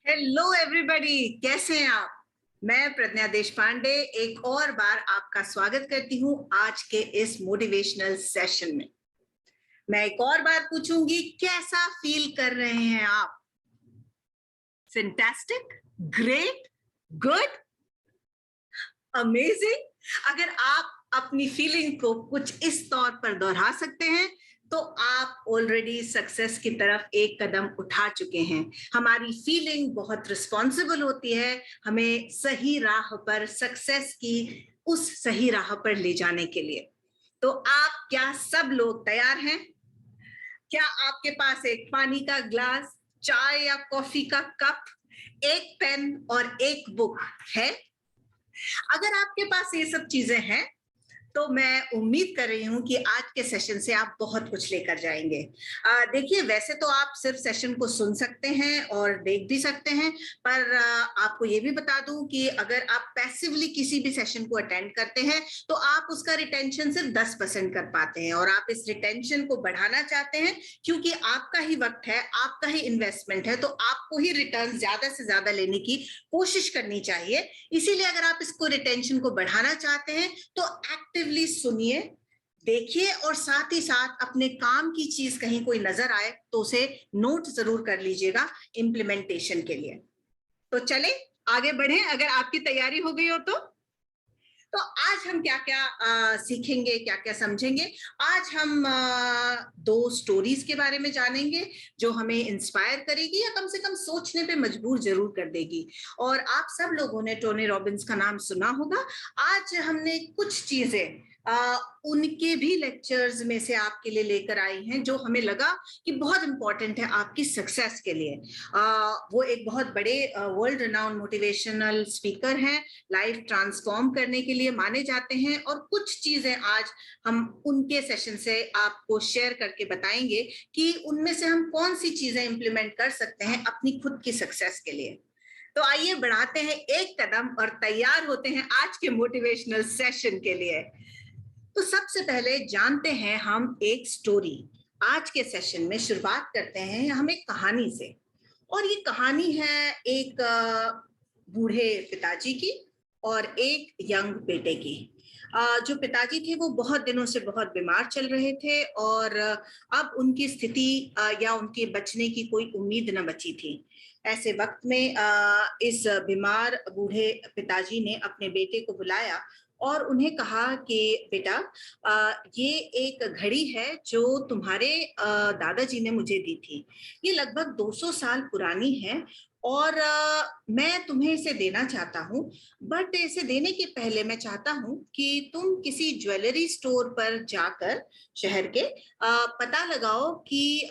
Hello everybody, कैसे हैं आप। मैं प्रज्ञा देशपांडे एक और बार आपका स्वागत करती हूं आज के इस मोटिवेशनल सेशन में। मैं एक और बार पूछूंगी, कैसा फील कर रहे हैं आप। Fantastic, great, good, amazing. अगर आप अपनी फीलिंग को कुछ इस तौर पर दोहरा सकते हैं तो आप ऑलरेडी सक्सेस की तरफ एक कदम उठा चुके हैं। हमारी फीलिंग बहुत रिस्पॉन्सिबल होती है हमें सही राह पर, सक्सेस की उस सही राह पर ले जाने के लिए। तो आप क्या सब लोग तैयार हैं? क्या आपके पास एक पानी का ग्लास, चाय या कॉफी का कप, एक पेन और एक बुक है? अगर आपके पास ये सब चीजें हैं तो मैं उम्मीद कर रही हूं कि आज के सेशन से आप बहुत कुछ लेकर जाएंगे। देखिए, वैसे तो आप सिर्फ सेशन को सुन सकते हैं और देख भी सकते हैं, पर आपको ये भी बता दूं कि अगर आप पैसिवली किसी भी सेशन को अटेंड करते हैं तो आप उसका रिटेंशन सिर्फ 10% कर पाते हैं, और आप इस रिटेंशन को बढ़ाना चाहते हैं क्योंकि आपका ही वक्त है, आपका ही इन्वेस्टमेंट है, तो आपको ही रिटर्न ज्यादा से ज्यादा लेने की कोशिश करनी चाहिए। इसीलिए अगर आप इसको रिटेंशन को बढ़ाना चाहते हैं तो एक्टिवली सुनिए, देखिए, और साथ ही साथ अपने काम की चीज कहीं कोई नजर आए तो उसे नोट जरूर कर लीजिएगा इम्प्लीमेंटेशन के लिए। तो चले आगे बढ़े, अगर आपकी तैयारी हो गई हो तो आज हम क्या क्या सीखेंगे, क्या क्या समझेंगे। आज हम दो स्टोरीज के बारे में जानेंगे जो हमें इंस्पायर करेगी या कम से कम सोचने पे मजबूर जरूर कर देगी। और आप सब लोगों ने टोनी रॉबिन्स का नाम सुना होगा। आज हमने कुछ चीजें उनके भी लेक्चर्स में से आपके लिए लेकर आई हैं जो हमें लगा कि बहुत इंपॉर्टेंट है आपकी सक्सेस के लिए। वो एक बहुत बड़े वर्ल्ड रिनाउंड मोटिवेशनल स्पीकर हैं, लाइफ ट्रांसफॉर्म करने के लिए माने जाते हैं, और कुछ चीजें आज हम उनके सेशन से आपको शेयर करके बताएंगे कि उनमें से हम कौन सी चीजें इंप्लीमेंट कर सकते हैं अपनी खुद की सक्सेस के लिए। तो आइए बढ़ाते हैं एक कदम और तैयार होते हैं आज के मोटिवेशनल सेशन के लिए। तो सबसे पहले जानते हैं हम एक स्टोरी। आज के सेशन में शुरुआत करते हैं हम एक कहानी से, और ये कहानी है एक बूढ़े पिताजी की और एक यंग बेटे की। जो पिताजी थे वो बहुत दिनों से बहुत बीमार चल रहे थे, और अब उनकी स्थिति या उनके बचने की कोई उम्मीद न बची थी। ऐसे वक्त में इस बीमार बूढ़े पिताजी ने अपने बेटे को बुलाया और उन्हें कहा कि बेटा, ये एक घड़ी है जो तुम्हारे दादाजी ने मुझे दी थी। ये लगभग 200 साल पुरानी है और मैं तुम्हें इसे देना चाहता हूँ। बट इसे देने के पहले मैं चाहता हूँ कि तुम किसी ज्वेलरी स्टोर पर जाकर शहर के पता लगाओ कि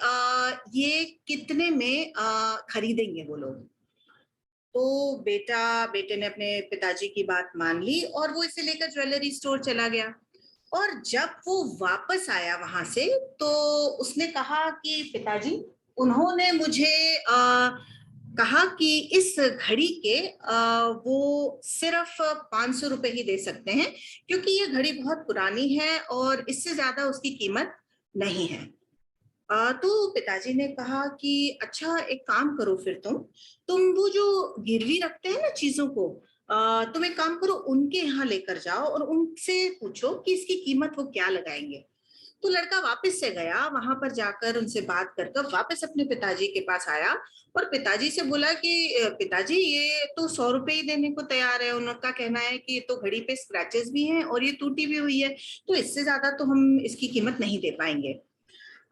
ये कितने में खरीदेंगे वो लोग। तो बेटे ने अपने पिताजी की बात मान ली और वो इसे लेकर ज्वेलरी स्टोर चला गया। और जब वो वापस आया वहां से तो उसने कहा कि पिताजी, उन्होंने मुझे कहा कि इस घड़ी के वो सिर्फ 500 रुपए ही दे सकते हैं क्योंकि ये घड़ी बहुत पुरानी है और इससे ज्यादा उसकी कीमत नहीं है। तो पिताजी ने कहा कि अच्छा, एक काम करो, फिर तुम वो जो गिरवी रखते हैं ना चीजों को, तुम एक काम करो, उनके यहाँ लेकर जाओ और उनसे पूछो कि इसकी कीमत वो क्या लगाएंगे। तो लड़का वापस से गया, वहां पर जाकर उनसे बात कर कर वापस अपने पिताजी के पास आया और पिताजी से बोला कि पिताजी, ये तो 100 रुपए ही देने को तैयार है। उनका कहना है कि ये तो घड़ी पे स्क्रैचेस भी हैं और ये टूटी भी हुई है, तो इससे ज्यादा तो हम इसकी कीमत नहीं दे पाएंगे।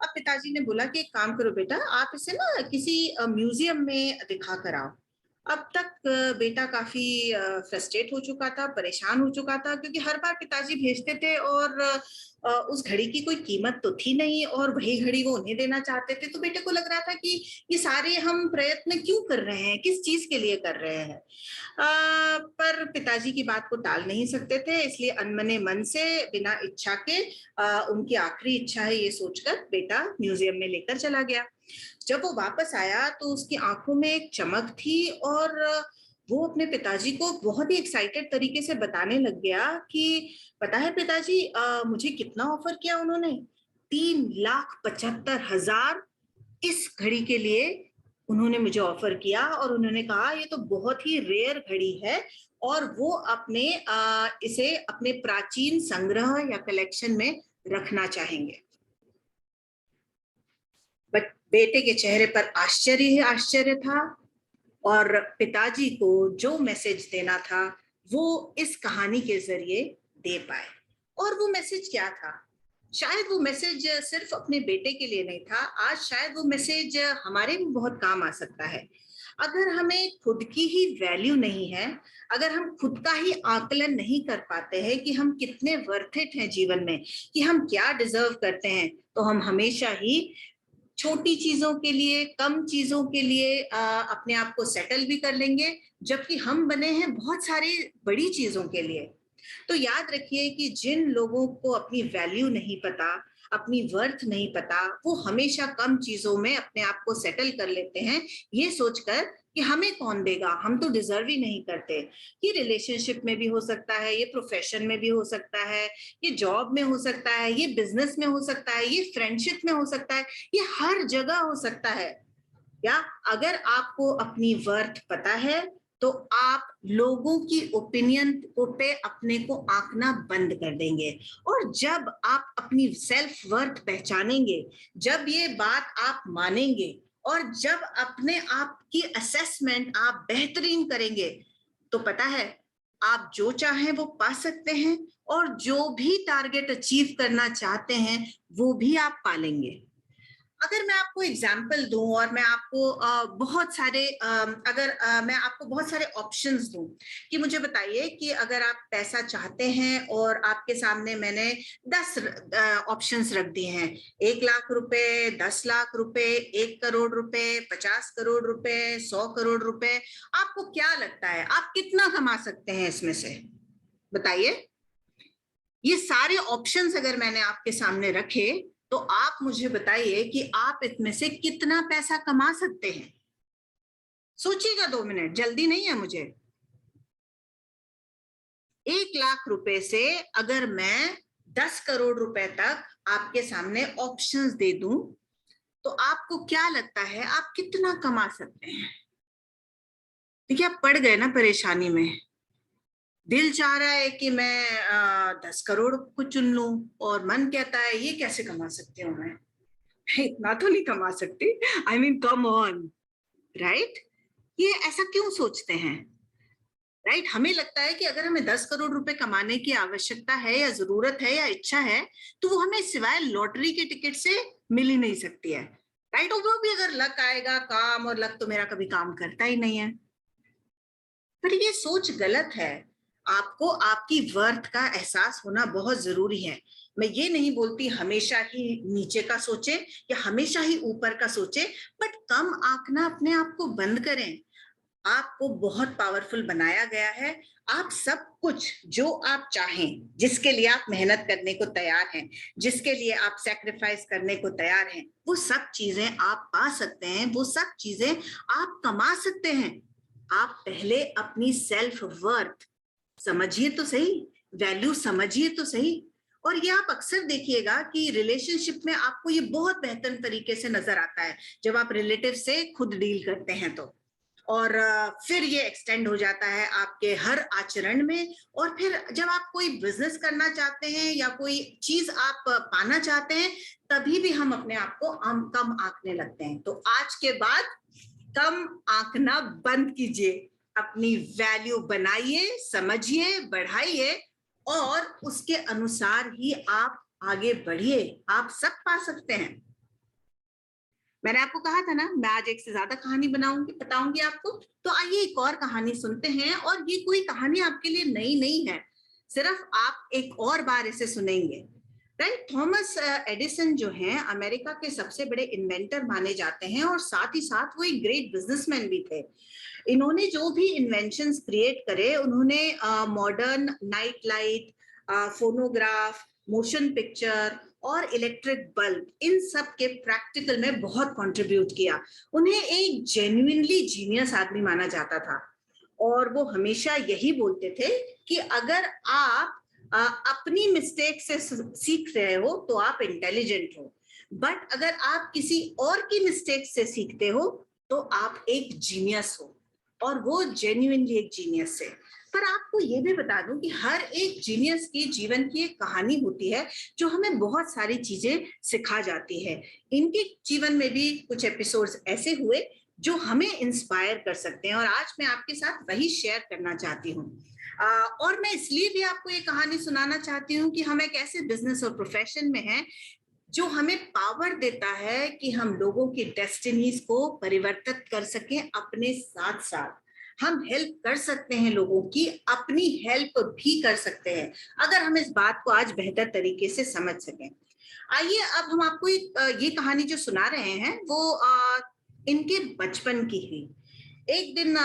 अब पिताजी ने बोला कि एक काम करो बेटा, आप इसे ना किसी म्यूजियम में दिखा कर आओ। अब तक बेटा काफी फ्रस्ट्रेट हो चुका था, परेशान हो चुका था, क्योंकि हर बार पिताजी भेजते थे और उस घड़ी की कोई कीमत तो थी नहीं और वही घड़ी वो उन्हें देना चाहते थे। तो बेटे को लग रहा था कि ये सारे हम प्रयत्न क्यों कर रहे हैं, किस चीज के लिए कर रहे हैं। पर पिताजी की बात को टाल नहीं सकते थे, इसलिए अनमने मन से, बिना इच्छा के, उनकी आखिरी इच्छा है ये सोचकर बेटा म्यूजियम में लेकर चला गया। जब वो वापस आया तो उसकी आंखों में एक चमक थी और वो अपने पिताजी को बहुत ही एक्साइटेड तरीके से बताने लग गया कि पता है पिताजी, मुझे कितना ऑफर किया उन्होंने, 3,75,000 इस घड़ी के लिए उन्होंने मुझे ऑफर किया और उन्होंने कहा ये तो बहुत ही रेयर घड़ी है और वो इसे अपने प्राचीन संग्रह या कलेक्शन में रखना चाहेंगे। बट बेटे के चेहरे पर आश्चर्य ही आश्चर्य था और पिताजी को जो मैसेज देना था वो इस कहानी के जरिए दे पाए। और वो मैसेज क्या था? शायद वो मैसेज सिर्फ अपने बेटे के लिए नहीं था, आज शायद वो मैसेज हमारे भी बहुत काम आ सकता है। अगर हमें खुद की ही वैल्यू नहीं है, अगर हम खुद का ही आकलन नहीं कर पाते हैं कि हम कितने वर्थ इट हैं जीवन में, कि हम क्या डिजर्व करते हैं, तो हम हमेशा ही छोटी चीजों के लिए, कम चीजों के लिए अपने आप को सेटल भी कर लेंगे, जबकि हम बने हैं बहुत सारी बड़ी चीजों के लिए। तो याद रखिए कि जिन लोगों को अपनी वैल्यू नहीं पता, अपनी वर्थ नहीं पता, वो हमेशा कम चीजों में अपने आप को सेटल कर लेते हैं, ये सोचकर कि हमें कौन देगा, हम तो डिजर्व ही नहीं करते। ये रिलेशनशिप में भी हो सकता है, ये प्रोफेशन में भी हो सकता है, ये जॉब में हो सकता है, ये बिजनेस में हो सकता है, ये फ्रेंडशिप में हो सकता है, ये हर जगह हो सकता है। या अगर आपको अपनी वर्थ पता है तो आप लोगों की ओपिनियन पे अपने को आंकना बंद कर देंगे। और जब आप अपनी सेल्फ वर्थ पहचानेंगे, जब ये बात आप मानेंगे और जब अपने आप की असेसमेंट आप बेहतरीन करेंगे, तो पता है आप जो चाहें वो पा सकते हैं और जो भी टारगेट अचीव करना चाहते हैं वो भी आप पालेंगे। अगर मैं आपको एग्जाम्पल दूं और मैं आपको मैं आपको बहुत सारे ऑप्शंस दूं कि मुझे बताइए कि अगर आप पैसा चाहते हैं और आपके सामने मैंने 10 ऑप्शंस रख दिए हैं, 1 लाख रुपए, 10 लाख रुपए, 1 करोड़ रुपए, 50 करोड़ रुपए, 100 करोड़ रुपए, आपको क्या लगता है आप कितना कमा सकते हैं इसमें से? बताइए। ये सारे ऑप्शंस अगर मैंने आपके सामने रखे तो आप मुझे बताइए कि आप इसमें से कितना पैसा कमा सकते हैं। सोचिएगा 2 मिनट, जल्दी नहीं है मुझे। 1 लाख रुपए से अगर मैं 10 करोड़ रुपए तक आपके सामने ऑप्शंस दे दूं तो आपको क्या लगता है आप कितना कमा सकते हैं? देखिए आप पड़ गए ना परेशानी में। दिल चाह रहा है कि मैं 10 करोड़ को चुन लूं और मन कहता है ये कैसे कमा सकती हूँ मैं इतना तो नहीं कमा सकती, I mean come on, right? ये ऐसा क्यों सोचते हैं? राइट, हमें लगता है कि अगर हमें 10 करोड़ रुपए कमाने की आवश्यकता है या जरूरत है या इच्छा है तो वो हमें सिवाय लॉटरी के टिकट से मिल ही नहीं सकती है, राइट? और वो भी अगर लक आएगा, काम, और लक तो मेरा कभी काम करता ही नहीं है। पर ये सोच गलत है। आपको आपकी वर्थ का एहसास होना बहुत जरूरी है। मैं ये नहीं बोलती हमेशा ही नीचे का सोचे या हमेशा ही ऊपर का सोचे, बट कम आंकना अपने आप को बंद करें। आपको बहुत पावरफुल बनाया गया है। आप सब कुछ जो आप चाहें, जिसके लिए आप मेहनत करने को तैयार हैं, जिसके लिए आप सैक्रिफाइस करने को तैयार हैं, वो सब चीजें आप पा सकते हैं, वो सब चीजें आप कमा सकते हैं। आप पहले अपनी सेल्फ वर्थ समझिए तो सही, वैल्यू समझिए तो सही। और ये आप अक्सर देखिएगा कि रिलेशनशिप में आपको ये बहुत बेहतर तरीके से नजर आता है जब आप रिलेटिव से खुद डील करते हैं तो। और फिर ये एक्सटेंड हो जाता है आपके हर आचरण में। और फिर जब आप कोई बिजनेस करना चाहते हैं या कोई चीज आप पाना चाहते हैं, तभी भी हम अपने आप को कम आंकने लगते हैं। तो आज के बाद कम आंकना बंद कीजिए, अपनी वैल्यू बनाइए, समझिए, बढ़ाइए और उसके अनुसार ही आप आगे बढ़िए। आप सब पा सकते हैं। मैंने आपको कहा था ना मैं आज एक से ज्यादा कहानी बताऊंगी आपको। तो आइए एक और कहानी सुनते हैं। और ये कोई कहानी आपके लिए नई नहीं है, सिर्फ आप एक और बार इसे सुनेंगे, राइट? थॉमस एडिसन जो हैं अमेरिका के सबसे बड़े इन्वेंटर माने जाते हैं और साथ ही साथ वो एक ग्रेट बिजनेसमैन भी थे। इन्होंने जो भी इन्वेंशंस क्रिएट करे, उन्होंने modern night light, phonograph, motion picture और इलेक्ट्रिक बल्ब, इन सब के प्रैक्टिकल में बहुत कंट्रीब्यूट किया। उन्हें एक जेन्युइनली जीनियस आदमी माना जाता था और वो हमेशा यही बोलते थे कि अगर आप अपनी मिस्टेक से सीख रहे हो तो आप इंटेलिजेंट हो, बट अगर आप किसी और की मिस्टेक से सीखते हो तो आप एक जीनियस हो, और वो जेन्युइनली एक जीनियस है। पर आपको ये भी बता दूं कि हर एक जीनियस की जीवन की एक कहानी होती है जो हमें बहुत सारी चीजें सिखा जाती है। इनके जीवन में भी कुछ एपिसोड्स ऐसे हुए जो हमें इंस्पायर कर सकते हैं, और आज मैं आपके साथ वही शेयर करना चाहती हूँ। और मैं इसलिए भी आपको ये कहानी सुनाना चाहती हूँ कि हम एक ऐसे बिजनेस और प्रोफेशन में हैं जो हमें पावर देता है कि हम लोगों की डेस्टिनीज को परिवर्तित कर सकें अपने साथ साथ। हम हेल्प कर सकते हैं लोगों की, अपनी हेल्प भी कर सकते हैं अगर हम इस बात को आज बेहतर तरीके से समझ सकें। आइए अब हम आपको ये कहानी जो सुना रहे हैं वो इनके बचपन की ही। एक दिन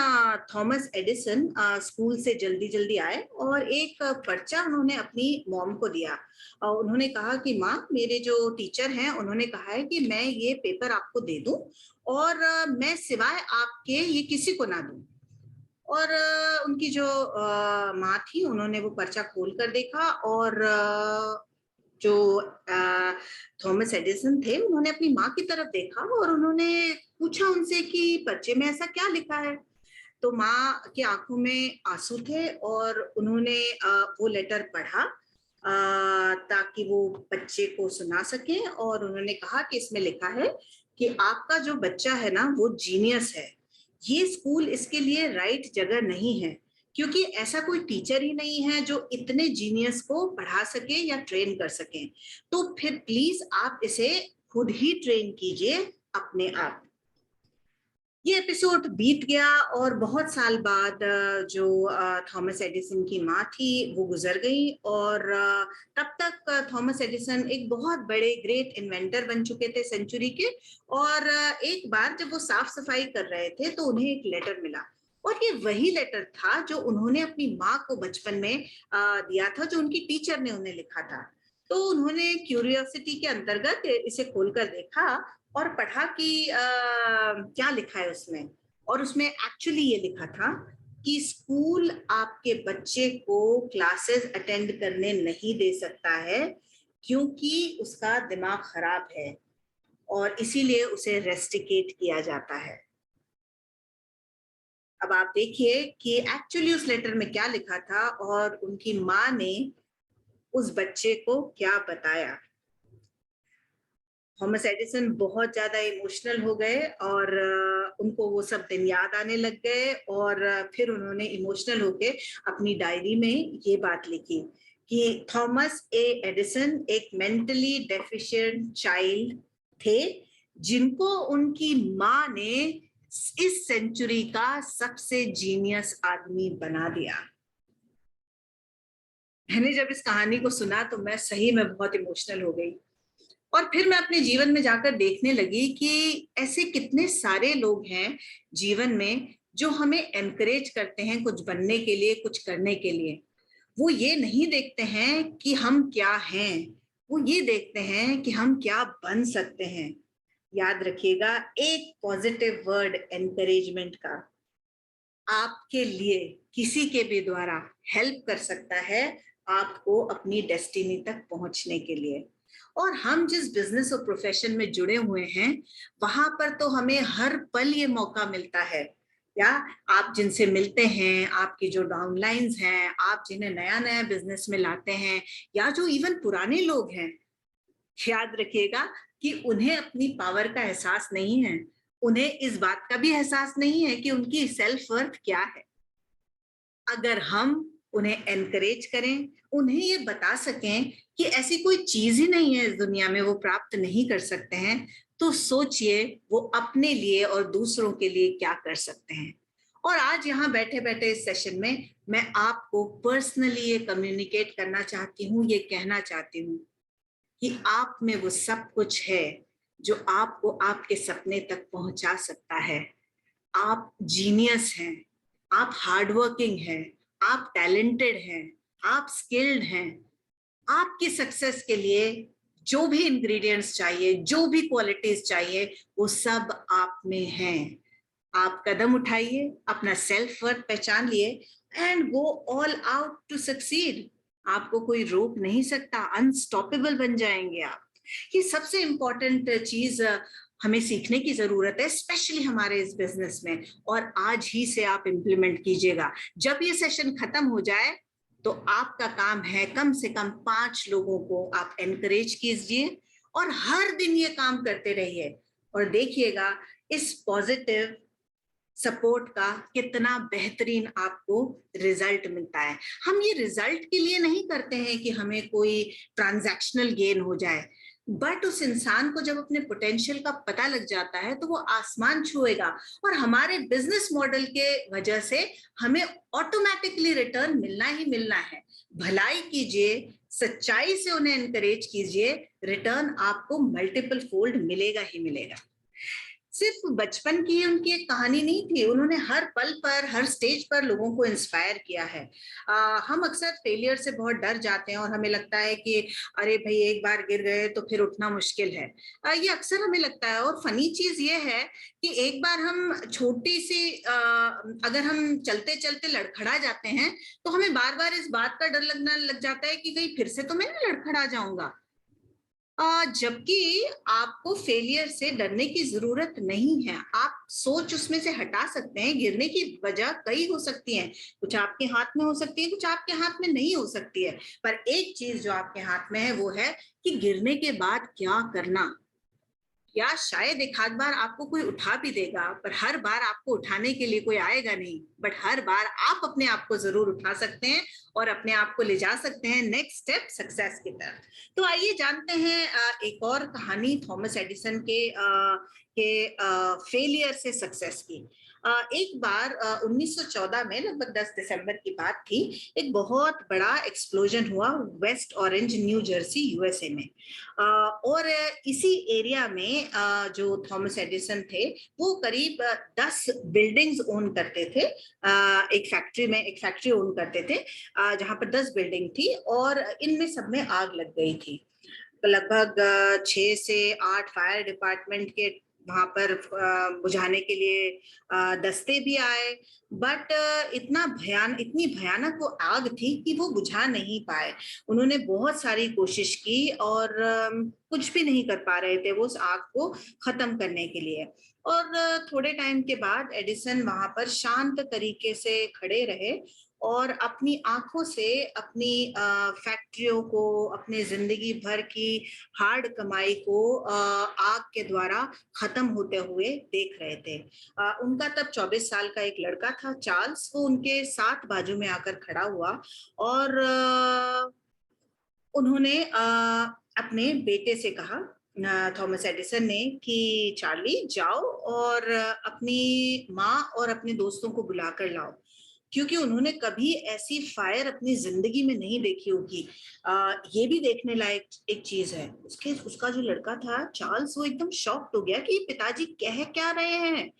थॉमस एडिसन स्कूल से जल्दी जल्दी आए और एक पर्चा उन्होंने अपनी मॉम को दिया, और उन्होंने कहा कि माँ, मेरे जो टीचर हैं उन्होंने कहा है कि मैं ये पेपर आपको दे दूं, और मैं सिवाय आपके ये किसी को ना दूं। और उनकी जो माँ थी, उन्होंने वो पर्चा खोल कर देखा, और जो थॉमस एडिसन थे उन्होंने अपनी माँ की तरफ देखा और उन्होंने पूछा उनसे कि पर्चे में ऐसा क्या लिखा है। तो माँ की आंखों में आंसू थे और उन्होंने वो लेटर पढ़ा ताकि वो बच्चे को सुना सकें, और उन्होंने कहा कि इसमें लिखा है कि आपका जो बच्चा है ना वो जीनियस है। ये स्कूल इसके लिए राइट जगह नहीं है, क्योंकि ऐसा कोई टीचर ही नहीं है जो इतने जीनियस को पढ़ा सके या ट्रेन कर सके। तो फिर प्लीज आप इसे खुद ही ट्रेन कीजिए अपने आप। ये एपिसोड बीत गया और बहुत साल बाद जो थॉमस एडिसन की माँ थी वो गुजर गई, और तब तक थॉमस एडिसन एक बहुत बड़े ग्रेट इन्वेंटर बन चुके थे सेंचुरी के। और एक बार जब वो साफ सफाई कर रहे थे तो उन्हें एक लेटर मिला, और ये वही लेटर था जो उन्होंने अपनी माँ को बचपन में दिया था, जो उनकी टीचर ने उन्हें लिखा था। तो उन्होंने क्यूरियोसिटी के अंतर्गत इसे खोलकर देखा और पढ़ा कि क्या लिखा है उसमें। और उसमें एक्चुअली ये लिखा था कि स्कूल आपके बच्चे को क्लासेस अटेंड करने नहीं दे सकता है क्योंकि उसका दिमाग खराब है, और इसीलिए उसे रेस्टिकेट किया जाता है। अब आप देखिए कि एक्चुअली उस लेटर में क्या लिखा था और उनकी माँ ने उस बच्चे को क्या बताया। थॉमस एडिसन बहुत ज्यादा इमोशनल हो गए, और उनको वो सब दिन याद आने लग गए, और फिर उन्होंने इमोशनल होके अपनी डायरी में ये बात लिखी कि थॉमस ए एडिसन एक मेंटली डेफिशिएंट चाइल्ड थे जिनको उनकी माँ ने इस सेंचुरी का सबसे जीनियस आदमी बना दिया। मैंने जब इस कहानी को सुना तो मैं सही में बहुत इमोशनल हो गई, और फिर मैं अपने जीवन में जाकर देखने लगी कि ऐसे कितने सारे लोग हैं जीवन में जो हमें एनकरेज करते हैं कुछ बनने के लिए, कुछ करने के लिए। वो ये नहीं देखते हैं कि हम क्या हैं, वो ये देखते हैं कि हम क्या बन सकते हैं। याद रखिएगा, एक पॉजिटिव वर्ड एनकरेजमेंट का आपके लिए किसी के भी द्वारा हेल्प कर सकता है आपको अपनी डेस्टिनी तक पहुंचने के लिए। और हम जिस बिजनेस और प्रोफेशन में जुड़े हुए हैं वहां पर तो हमें हर पल ये मौका मिलता है, या आप जिनसे मिलते हैं, आपकी जो डाउनलाइंस हैं, आप जिन्हें नया नया बिजनेस में लाते हैं, या जो इवन पुराने लोग हैं, याद रखिएगा कि उन्हें अपनी पावर का एहसास नहीं है। उन्हें इस बात का भी एहसास नहीं है कि उनकी सेल्फ वर्थ क्या है। अगर हम उन्हें एनकरेज करें, उन्हें ये बता सकें कि ऐसी कोई चीज ही नहीं है इस दुनिया में वो प्राप्त नहीं कर सकते हैं, तो सोचिए वो अपने लिए और दूसरों के लिए क्या कर सकते हैं। और आज यहाँ बैठे बैठे इस सेशन में मैं आपको पर्सनली ये कम्युनिकेट करना चाहती हूँ, ये कहना चाहती हूँ कि आप में वो सब कुछ है जो आपको आपके सपने तक पहुंचा सकता है। आप जीनियस हैं, आप हार्डवर्किंग हैं, आप टैलेंटेड हैं, आप स्किल्ड हैं। आपकी सक्सेस के लिए जो भी इंग्रेडिएंट्स चाहिए, जो भी क्वालिटीज चाहिए, वो सब आप में हैं। आप कदम उठाइए, अपना सेल्फ वर्थ पहचान लिए, and go all out to succeed. आपको कोई रोक नहीं सकता, अनस्टॉपेबल बन जाएंगे आप। ये सबसे इंपॉर्टेंट चीज हमें सीखने की जरूरत है, स्पेशली हमारे इस बिजनेस में, और आज ही से आप इम्प्लीमेंट कीजिएगा। जब ये सेशन खत्म हो जाए तो आपका काम है कम से कम 5 लोगों को आप एनकरेज कीजिए और हर दिन ये काम करते रहिए, और देखिएगा इस पॉजिटिव सपोर्ट का कितना बेहतरीन आपको रिजल्ट मिलता है। हम ये रिजल्ट के लिए नहीं करते हैं कि हमें कोई ट्रांजैक्शनल गेन हो जाए, बट उस इंसान को जब अपने पोटेंशियल का पता लग जाता है तो वो आसमान छुएगा, और हमारे बिजनेस मॉडल के वजह से हमें ऑटोमेटिकली रिटर्न मिलना ही मिलना है। भलाई कीजिए, सच्चाई से उन्हें एनकरेज कीजिए, रिटर्न आपको मल्टीपल फोल्ड मिलेगा ही मिलेगा। सिर्फ बचपन की उनकी एक कहानी नहीं थी, उन्होंने हर पल पर, हर स्टेज पर लोगों को इंस्पायर किया है। हम अक्सर फेलियर से बहुत डर जाते हैं और हमें लगता है कि अरे भाई एक बार गिर गए तो फिर उठना मुश्किल है। ये अक्सर हमें लगता है, और फनी चीज ये है कि एक बार हम छोटी सी अगर हम चलते चलते लड़खड़ा जाते हैं तो हमें बार बार इस बात का डर लगना लग जाता है कि कहीं फिर से तो मैं ना लड़खड़ा जाऊंगा। जबकि आपको फेलियर से डरने की जरूरत नहीं है, आप सोच उसमें से हटा सकते हैं। गिरने की वजह कई हो सकती हैं, कुछ आपके हाथ में हो सकती है, कुछ आपके हाथ में नहीं हो सकती है, पर एक चीज जो आपके हाथ में है वो है कि गिरने के बाद क्या करना। या शायद एक आध बार आपको कोई उठा भी देगा, पर हर बार आपको उठाने के लिए कोई आएगा नहीं, बट हर बार आप अपने आप को जरूर उठा सकते हैं और अपने आप को ले जा सकते हैं नेक्स्ट स्टेप सक्सेस की तरफ। तो आइए जानते हैं एक और कहानी थॉमस एडिसन के फेलियर से सक्सेस की। एक बार 1914 में, लगभग 10 दिसंबर की बात थी, एक बहुत बड़ा एक्सप्लोजन हुआ West Orange New Jersey USA में। और इसी एरिया में जो थॉमस एडिसन थे वो करीब 10 बिल्डिंग्स ओन करते थे। एक फैक्ट्री ओन करते थे जहां पर 10 बिल्डिंग थी, और इनमें सब में आग लग गई थी। लगभग 6 से 8 फायर डिपार्टमेंट के वहां पर बुझाने के लिए दस्ते भी आए, बट इतनी भयानक वो आग थी कि वो बुझा नहीं पाए। उन्होंने बहुत सारी कोशिश की और कुछ भी नहीं कर पा रहे थे वो उस आग को खत्म करने के लिए। और थोड़े टाइम के बाद एडिसन वहां पर शांत तरीके से खड़े रहे और अपनी आंखों से अपनी फैक्ट्रियों को, अपने जिंदगी भर की हार्ड कमाई को आग के द्वारा खत्म होते हुए देख रहे थे। उनका तब 24 साल का एक लड़का था, चार्ल्स, वो उनके साथ बाजू में आकर खड़ा हुआ और उन्होंने अपने बेटे से कहा, थॉमस एडिसन ने, कि चार्ली जाओ और अपनी माँ और अपने दोस्तों को बुलाकर लाओ, क्योंकि उन्होंने कभी ऐसी फायर अपनी जिंदगी में नहीं देखी होगी। ये भी देखने लायक एक चीज है। उसका जो लड़का था चार्ल्स, वो एकदम शॉक्ड हो गया कि पिताजी कह क्या रहे हैं,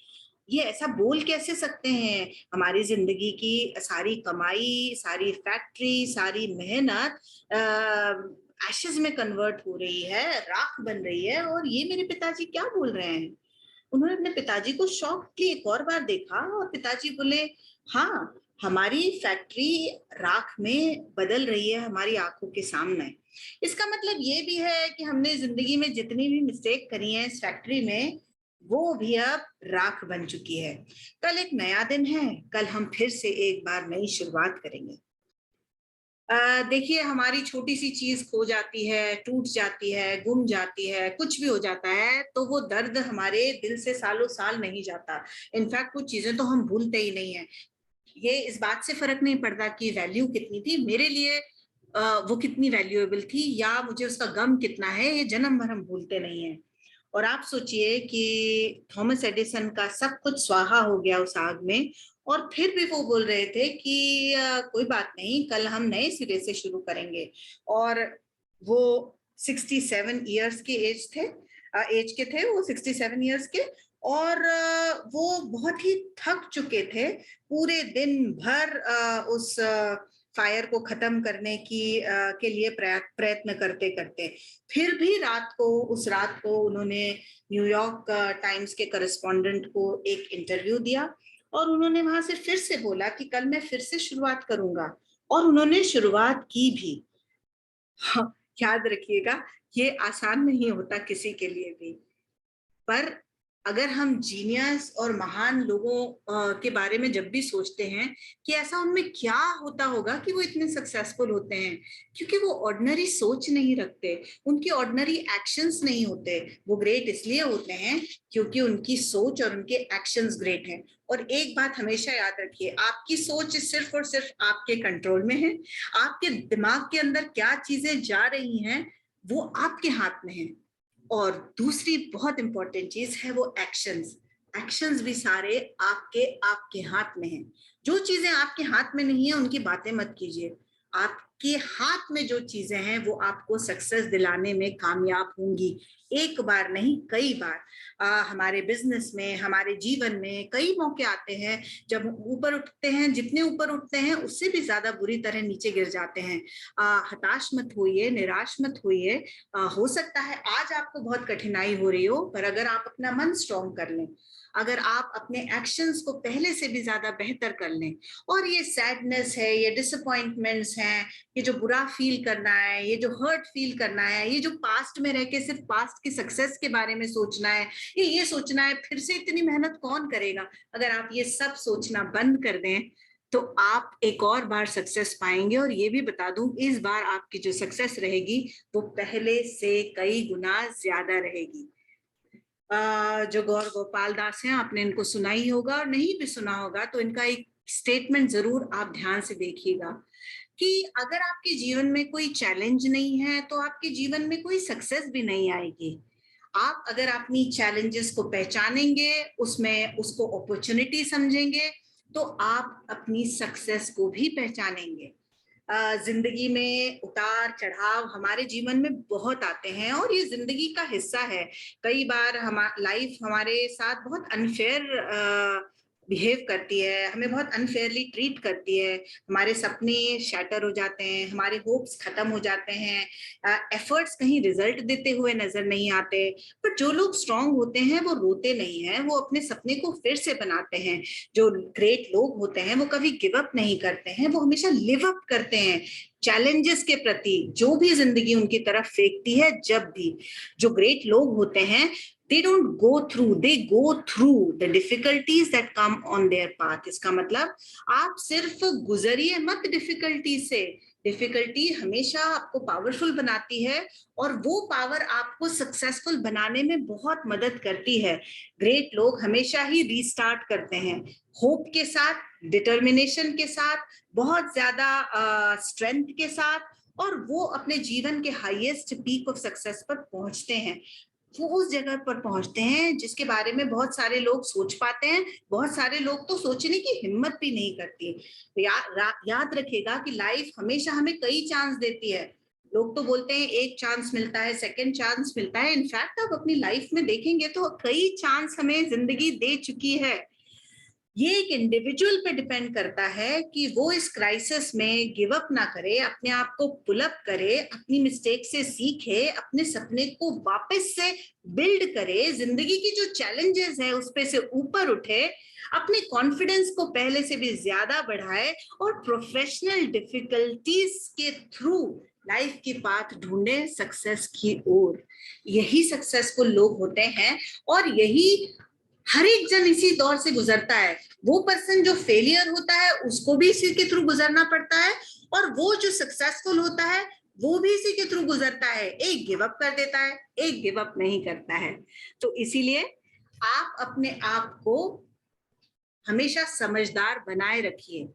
ये ऐसा बोल कैसे सकते हैं। हमारी जिंदगी की सारी कमाई, सारी फैक्ट्री, सारी मेहनत एशेज में कन्वर्ट हो रही है, राख बन रही है, और ये मेरे पिताजी क्या बोल रहे हैं। उन्होंने अपने पिताजी को शॉक्डली एक और बार देखा और पिताजी बोले, हाँ, हमारी फैक्ट्री राख में बदल रही है हमारी आंखों के सामने। इसका मतलब ये भी है कि हमने जिंदगी में जितनी भी मिस्टेक करी है इस फैक्ट्री में, वो भी अब राख बन चुकी है। कल एक नया दिन है, कल हम फिर से एक बार नई शुरुआत करेंगे। देखिए, हमारी छोटी सी चीज खो जाती है, टूट जाती है, गुम जाती है, कुछ भी हो जाता है, तो वो दर्द हमारे दिल से सालों साल नहीं जाता। इनफैक्ट कुछ चीजें तो हम भूलते ही नहीं है। ये इस बात से फर्क नहीं पड़ता कि वैल्यू कितनी थी मेरे लिए, वो कितनी वैल्यूएबल थी, या मुझे उसका गम कितना है, ये जन्म भर हम भूलते नहीं है। और आप सोचिए कि थॉमस एडिसन का सब कुछ स्वाहा हो गया उस आग में, और फिर भी वो बोल रहे थे कि कोई बात नहीं, कल हम नए सिरे से शुरू करेंगे। और वो 67 ईयर्स के एज के थे वो, 67 ईयर्स के। और वो बहुत ही थक चुके थे पूरे दिन भर उस फायर को खत्म करने के लिए प्रयत्न करते करते। फिर भी उस रात को उन्होंने न्यूयॉर्क टाइम्स के करेस्पॉन्डेंट को एक इंटरव्यू दिया, और उन्होंने वहां से फिर से बोला कि कल मैं फिर से शुरुआत करूंगा, और उन्होंने शुरुआत की भी। हाँ, याद रखिएगा, ये आसान नहीं होता किसी के लिए भी। पर अगर हम जीनियस और महान लोगों के बारे में जब भी सोचते हैं कि ऐसा उनमें क्या होता होगा कि वो इतने सक्सेसफुल होते हैं, क्योंकि वो ऑर्डिनरी सोच नहीं रखते, उनकी ऑर्डिनरी एक्शंस नहीं होते। वो ग्रेट इसलिए होते हैं क्योंकि उनकी सोच और उनके एक्शंस ग्रेट हैं। और एक बात हमेशा याद रखिए, आपकी सोच सिर्फ और सिर्फ आपके कंट्रोल में है। आपके दिमाग के अंदर क्या चीजें जा रही हैं वो आपके हाथ में है। और दूसरी बहुत इंपॉर्टेंट चीज है वो एक्शंस। एक्शंस भी सारे आपके आपके हाथ में हैं। जो चीजें आपके हाथ में नहीं है उनकी बातें मत कीजिए। आपके हाथ में जो चीजें हैं वो आपको सक्सेस दिलाने में कामयाब होंगी। एक बार नहीं, कई बार। हमारे बिजनेस में, हमारे जीवन में कई मौके आते हैं जब ऊपर उठते हैं, जितने ऊपर उठते हैं उससे भी ज्यादा बुरी तरह नीचे गिर जाते हैं। हताश मत होइए, निराश मत होइए। हो सकता है आज आपको बहुत कठिनाई हो रही हो, पर अगर आप अपना मन स्ट्रॉन्ग कर लें, अगर आप अपने एक्शंस को पहले से भी ज्यादा बेहतर कर लें, और ये सैडनेस है, ये डिसअपॉइंटमेंट्स हैं, ये जो बुरा फील करना है, ये जो हर्ट फील करना है, ये जो पास्ट में रह के सिर्फ पास्ट की सक्सेस के बारे में सोचना है, ये सोचना है फिर से इतनी मेहनत कौन करेगा, अगर आप ये सब सोचना बंद कर दें तो आप एक और बार सक्सेस पाएंगे। और ये भी बता दूं, इस बार आपकी जो सक्सेस रहेगी वो पहले से कई गुना ज्यादा रहेगी। जो गौर गोपाल दास हैं, आपने इनको सुना ही होगा, और नहीं भी सुना होगा तो इनका एक स्टेटमेंट जरूर आप ध्यान से देखिएगा कि अगर आपके जीवन में कोई चैलेंज नहीं है तो आपके जीवन में कोई सक्सेस भी नहीं आएगी। आप अगर अपनी चैलेंजेस को पहचानेंगे, उसमें उसको अपॉर्चुनिटी समझेंगे, तो आप अपनी सक्सेस को भी पहचानेंगे। जिंदगी में उतार चढ़ाव हमारे जीवन में बहुत आते हैं और ये जिंदगी का हिस्सा है। कई बार लाइफ हमारे साथ बहुत अनफेयर बिहेव करती है, हमें बहुत अनफेयरली ट्रीट करती है। हमारे सपने शैटर हो जाते हैं, हमारे होप्स खत्म हो जाते हैं, एफर्ट्स कहीं रिजल्ट देते हुए नजर नहीं आते। पर जो लोग स्ट्रांग होते हैं वो रोते नहीं हैं, वो अपने सपने को फिर से बनाते हैं। जो ग्रेट लोग होते हैं वो कभी गिव अप नहीं करते हैं, वो हमेशा लिव अप करते हैं चैलेंजेस के प्रति, जो भी जिंदगी उनकी तरफ फेंकती है। जब भी जो ग्रेट लोग होते हैं, they don't go through, they go through the difficulties that come on their path। इसका मतलब आप सिर्फ गुजरिए मत डिफिकल्टी से। डिफिकल्टी हमेशा आपको पावरफुल बनाती है और वो पावर आपको सक्सेसफुल बनाने में बहुत मदद करती है। ग्रेट लोग हमेशा ही रीस्टार्ट करते हैं, होप के साथ, डिटर्मिनेशन के साथ, बहुत ज्यादा स्ट्रेंथ के साथ, और वो अपने जीवन के हाईएस्ट पीक ऑफ सक्सेस पर पहुंचते हैं। वो उस जगह पर पहुंचते हैं जिसके बारे में बहुत सारे लोग सोच पाते हैं, बहुत सारे लोग तो सोचने की हिम्मत भी नहीं करती। याद रखिएगा कि लाइफ हमेशा हमें कई चांस देती है। लोग तो बोलते हैं एक चांस मिलता है, सेकंड चांस मिलता है। इनफैक्ट आप अपनी लाइफ में देखेंगे तो कई चांस हमें जिंदगी दे चुकी है। ये एक इंडिविजुअल पे डिपेंड करता है कि वो इस क्राइसिस में गिव अप ना करे, अपने आप को पुल अप करे, अपनी मिस्टेक से सीखे, अपने सपने को वापस से बिल्ड करे, जिंदगी की जो चैलेंजेस है उस पे से ऊपर उठे, अपने कॉन्फिडेंस को पहले से भी ज्यादा बढ़ाए और प्रोफेशनल डिफिकल्टीज के थ्रू लाइफ की पाथ ढूंढे सक्सेस की ओर। यही सक्सेसफुल लोग होते हैं और यही हर एक जन इसी दौर से गुजरता है। वो पर्सन जो फेलियर होता है उसको भी इसी के थ्रू गुजरना पड़ता है, और वो जो सक्सेसफुल होता है वो भी इसी के थ्रू गुजरता है। एक गिव अप कर देता है, एक गिव अप नहीं करता है। तो इसीलिए आप अपने आप को हमेशा समझदार बनाए रखिए,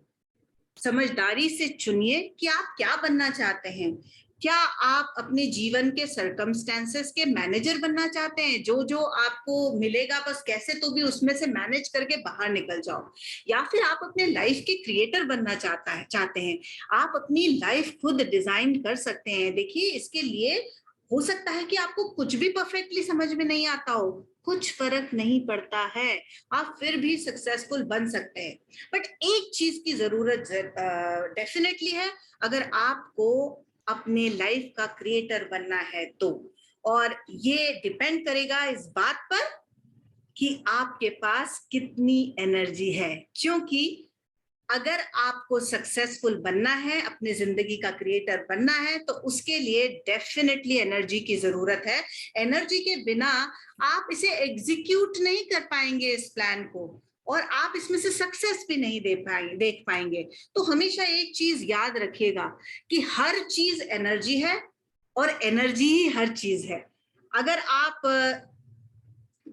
समझदारी से चुनिए कि आप क्या बनना चाहते हैं। क्या आप अपने जीवन के सर्कमस्टेंसेस के मैनेजर बनना चाहते हैं, जो जो आपको मिलेगा बस कैसे तो भी उसमें से मैनेज करके बाहर निकल जाओ, या फिर आप अपने लाइफ के क्रिएटर बनना चाहते हैं। आप अपनी लाइफ खुद डिजाइन कर सकते हैं। देखिए, इसके लिए हो सकता है कि आपको कुछ भी परफेक्टली समझ में नहीं आता हो, कुछ फर्क नहीं पड़ता है, आप फिर भी सक्सेसफुल बन सकते हैं। बट एक चीज की जरूरत डेफिनेटली है, अगर आपको अपने लाइफ का क्रिएटर बनना है तो, और ये डिपेंड करेगा इस बात पर कि आपके पास कितनी एनर्जी है। क्योंकि अगर आपको सक्सेसफुल बनना है, अपनी जिंदगी का क्रिएटर बनना है, तो उसके लिए डेफिनेटली एनर्जी की जरूरत है। एनर्जी के बिना आप इसे एग्जीक्यूट नहीं कर पाएंगे इस प्लान को, और आप इसमें से सक्सेस भी नहीं देख पाएंगे। तो हमेशा एक चीज याद रखिएगा कि हर चीज एनर्जी है और एनर्जी ही हर चीज है। अगर आप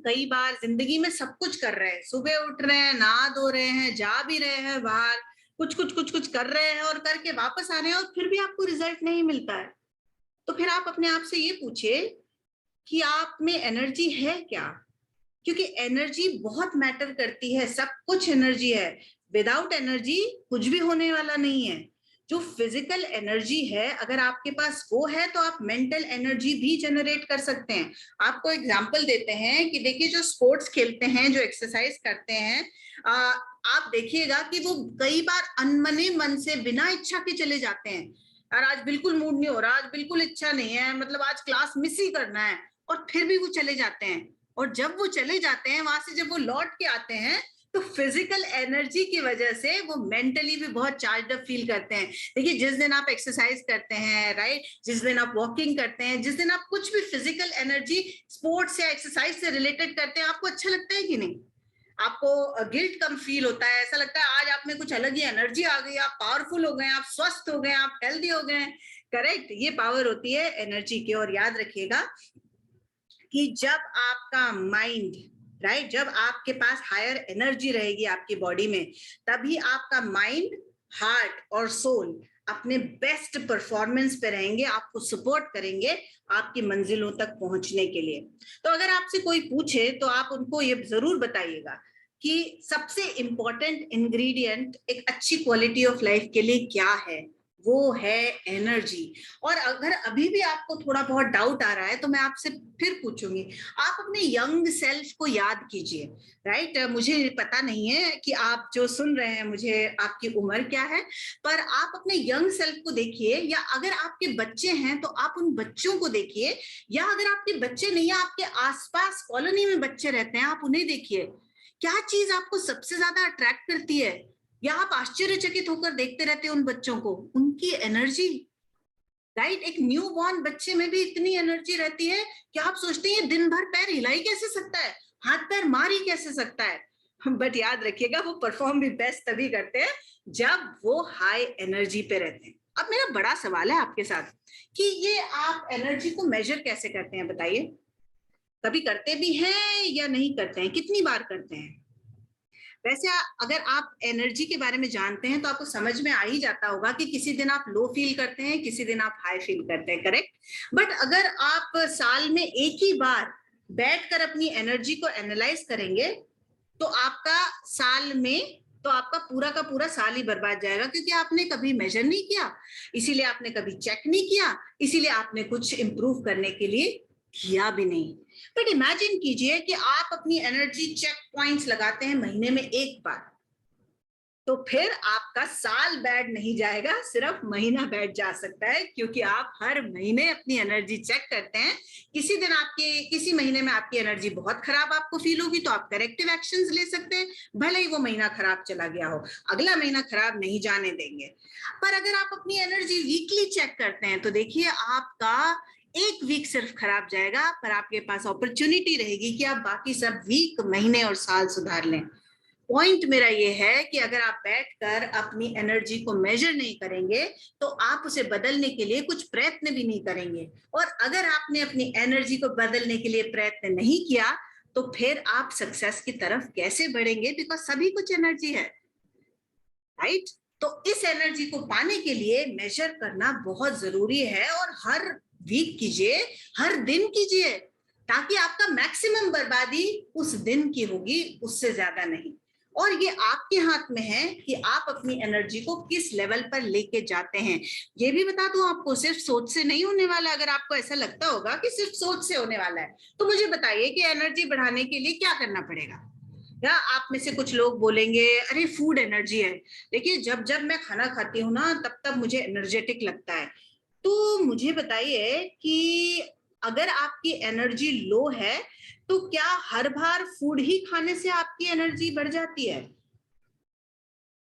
कई बार जिंदगी में सब कुछ कर रहे हैं, सुबह उठ रहे हैं, नहा धो रहे हैं, जा भी रहे हैं बाहर, कुछ कर रहे हैं और करके वापस आ रहे हैं, और फिर भी आपको रिजल्ट नहीं मिलता है, तो फिर आप अपने आप से ये पूछिए कि आप में एनर्जी है क्या? क्योंकि एनर्जी बहुत मैटर करती है, सब कुछ एनर्जी है। विदाउट एनर्जी कुछ भी होने वाला नहीं है। जो फिजिकल एनर्जी है, अगर आपके पास वो है तो आप मेंटल एनर्जी भी जनरेट कर सकते हैं। आपको एग्जांपल देते हैं कि देखिए, जो स्पोर्ट्स खेलते हैं, जो एक्सरसाइज करते हैं, आप देखिएगा कि वो कई बार अनमने मन से बिना इच्छा के चले जाते हैं। और आज बिल्कुल मूड नहीं हो रहा, आज बिल्कुल इच्छा नहीं है, मतलब आज क्लास मिस ही करना है, और फिर भी वो चले जाते हैं। और जब वो चले जाते हैं वहां से, जब वो लौट के आते हैं, तो फिजिकल एनर्जी की वजह से वो मेंटली भी बहुत चार्ज अप फील करते हैं। देखिए, जिस दिन आप एक्सरसाइज करते हैं, राइट, जिस दिन आप वॉकिंग करते हैं, जिस दिन आप कुछ भी फिजिकल एनर्जी स्पोर्ट्स या एक्सरसाइज से रिलेटेड करते हैं, आपको अच्छा लगता है कि नहीं? आपको गिल्ट कम फील होता है, ऐसा लगता है आज आप में कुछ अलग ही एनर्जी आ गई, आप पावरफुल हो गए, आप स्वस्थ हो गए, आप हेल्दी हो गए। करेक्ट, ये पावर होती है एनर्जी की। और याद रखिएगा कि जब आपका माइंड, राइट, जब आपके पास हायर एनर्जी रहेगी आपकी बॉडी में, तभी आपका माइंड, हार्ट और सोल अपने बेस्ट परफॉर्मेंस पे रहेंगे, आपको सपोर्ट करेंगे आपकी मंजिलों तक पहुंचने के लिए। तो अगर आपसे कोई पूछे तो आप उनको ये जरूर बताइएगा कि सबसे इंपॉर्टेंट इंग्रेडिएंट एक अच्छी क्वालिटी ऑफ लाइफ के लिए क्या है? वो है एनर्जी। और अगर अभी भी आपको थोड़ा बहुत डाउट आ रहा है, तो मैं आपसे फिर पूछूंगी, आप अपने यंग सेल्फ को याद कीजिए। राइट, मुझे पता नहीं है कि आप जो सुन रहे हैं, मुझे आपकी उम्र क्या है, पर आप अपने यंग सेल्फ को देखिए, या अगर आपके बच्चे हैं तो आप उन बच्चों को देखिए, या अगर आपके बच्चे नहीं है, आपके आसपास कॉलोनी में बच्चे रहते हैं, आप उन्हें देखिए। क्या चीज आपको सबसे ज्यादा अट्रैक्ट करती है, या आप आश्चर्यचकित होकर देखते रहते हैं उन बच्चों को? उनकी एनर्जी। राइट, एक न्यू बॉर्न बच्चे में भी इतनी एनर्जी रहती है कि आप सोचते हैं दिन भर पैर हिला ही कैसे सकता है, हाथ पैर मार ही कैसे सकता है। बट याद रखिएगा, वो परफॉर्म भी बेस्ट तभी करते हैं जब वो हाई एनर्जी पे रहते हैं। अब मेरा बड़ा सवाल है आपके साथ कि ये आप एनर्जी को मेजर कैसे करते हैं, बताइए? कभी करते भी हैं या नहीं करते हैं? कितनी बार करते हैं? वैसे अगर आप एनर्जी के बारे में जानते हैं तो आपको समझ में आ ही जाता होगा कि किसी दिन आप लो फील करते हैं, किसी दिन आप हाई फील करते हैं। करेक्ट। बट अगर आप साल में एक ही बार बैठकर अपनी एनर्जी को एनालाइज करेंगे, तो आपका साल में, तो आपका पूरा का पूरा साल ही बर्बाद जाएगा, क्योंकि आपने कभी मेजर नहीं किया, इसीलिए आपने कभी चेक नहीं किया, इसीलिए आपने कुछ इंप्रूव करने के लिए किया भी नहीं। बट इमेजिन कीजिए कि आप अपनी एनर्जी चेक पॉइंट्स लगाते हैं महीने में एक बार, तो फिर आपका साल बैड नहीं जाएगा, सिर्फ महीना बैड जा सकता है, क्योंकि आप हर महीने अपनी एनर्जी चेक करते हैं। किसी दिन आपकी, किसी महीने में आपकी एनर्जी बहुत खराब आपको फील होगी, तो आप करेक्टिव एक्शंस ले सकते हैं, भले ही वो महीना खराब चला गया हो, अगला महीना खराब नहीं जाने देंगे। पर अगर आप अपनी एनर्जी वीकली चेक करते हैं, तो देखिए, आपका एक वीक सिर्फ खराब जाएगा, पर आपके पास अपॉर्चुनिटी रहेगी कि आप बाकी सब वीक, महीने और साल सुधार लें। पॉइंट मेरा ये है कि अगर आप बैठकर अपनी एनर्जी को मेजर नहीं करेंगे, तो आप उसे बदलने के लिए कुछ प्रयत्न भी नहीं करेंगे। और अगर आपने अपनी एनर्जी को बदलने के लिए प्रयत्न नहीं किया, तो फिर आप सक्सेस की तरफ कैसे बढ़ेंगे? बिकॉज सभी कुछ एनर्जी है, राइट। तो इस एनर्जी को पाने के लिए मेजर करना बहुत जरूरी है, और हर वीक कीजिए, हर दिन कीजिए, ताकि आपका मैक्सिमम बर्बादी उस दिन की होगी, उससे ज्यादा नहीं। और ये आपके हाथ में है कि आप अपनी एनर्जी को किस लेवल पर लेके जाते हैं। ये भी बता दूं आपको, सिर्फ सोच से नहीं होने वाला। अगर आपको ऐसा लगता होगा कि सिर्फ सोच से होने वाला है, तो मुझे बताइए कि एनर्जी बढ़ाने के लिए क्या करना पड़ेगा। या आप में से कुछ लोग बोलेंगे, अरे फूड एनर्जी है। देखिए, जब जब मैं खाना खाती हूँ ना, तब तब मुझे एनर्जेटिक लगता है। तो मुझे बताइए कि अगर आपकी एनर्जी लो है, तो क्या हर बार फूड ही खाने से आपकी एनर्जी बढ़ जाती है?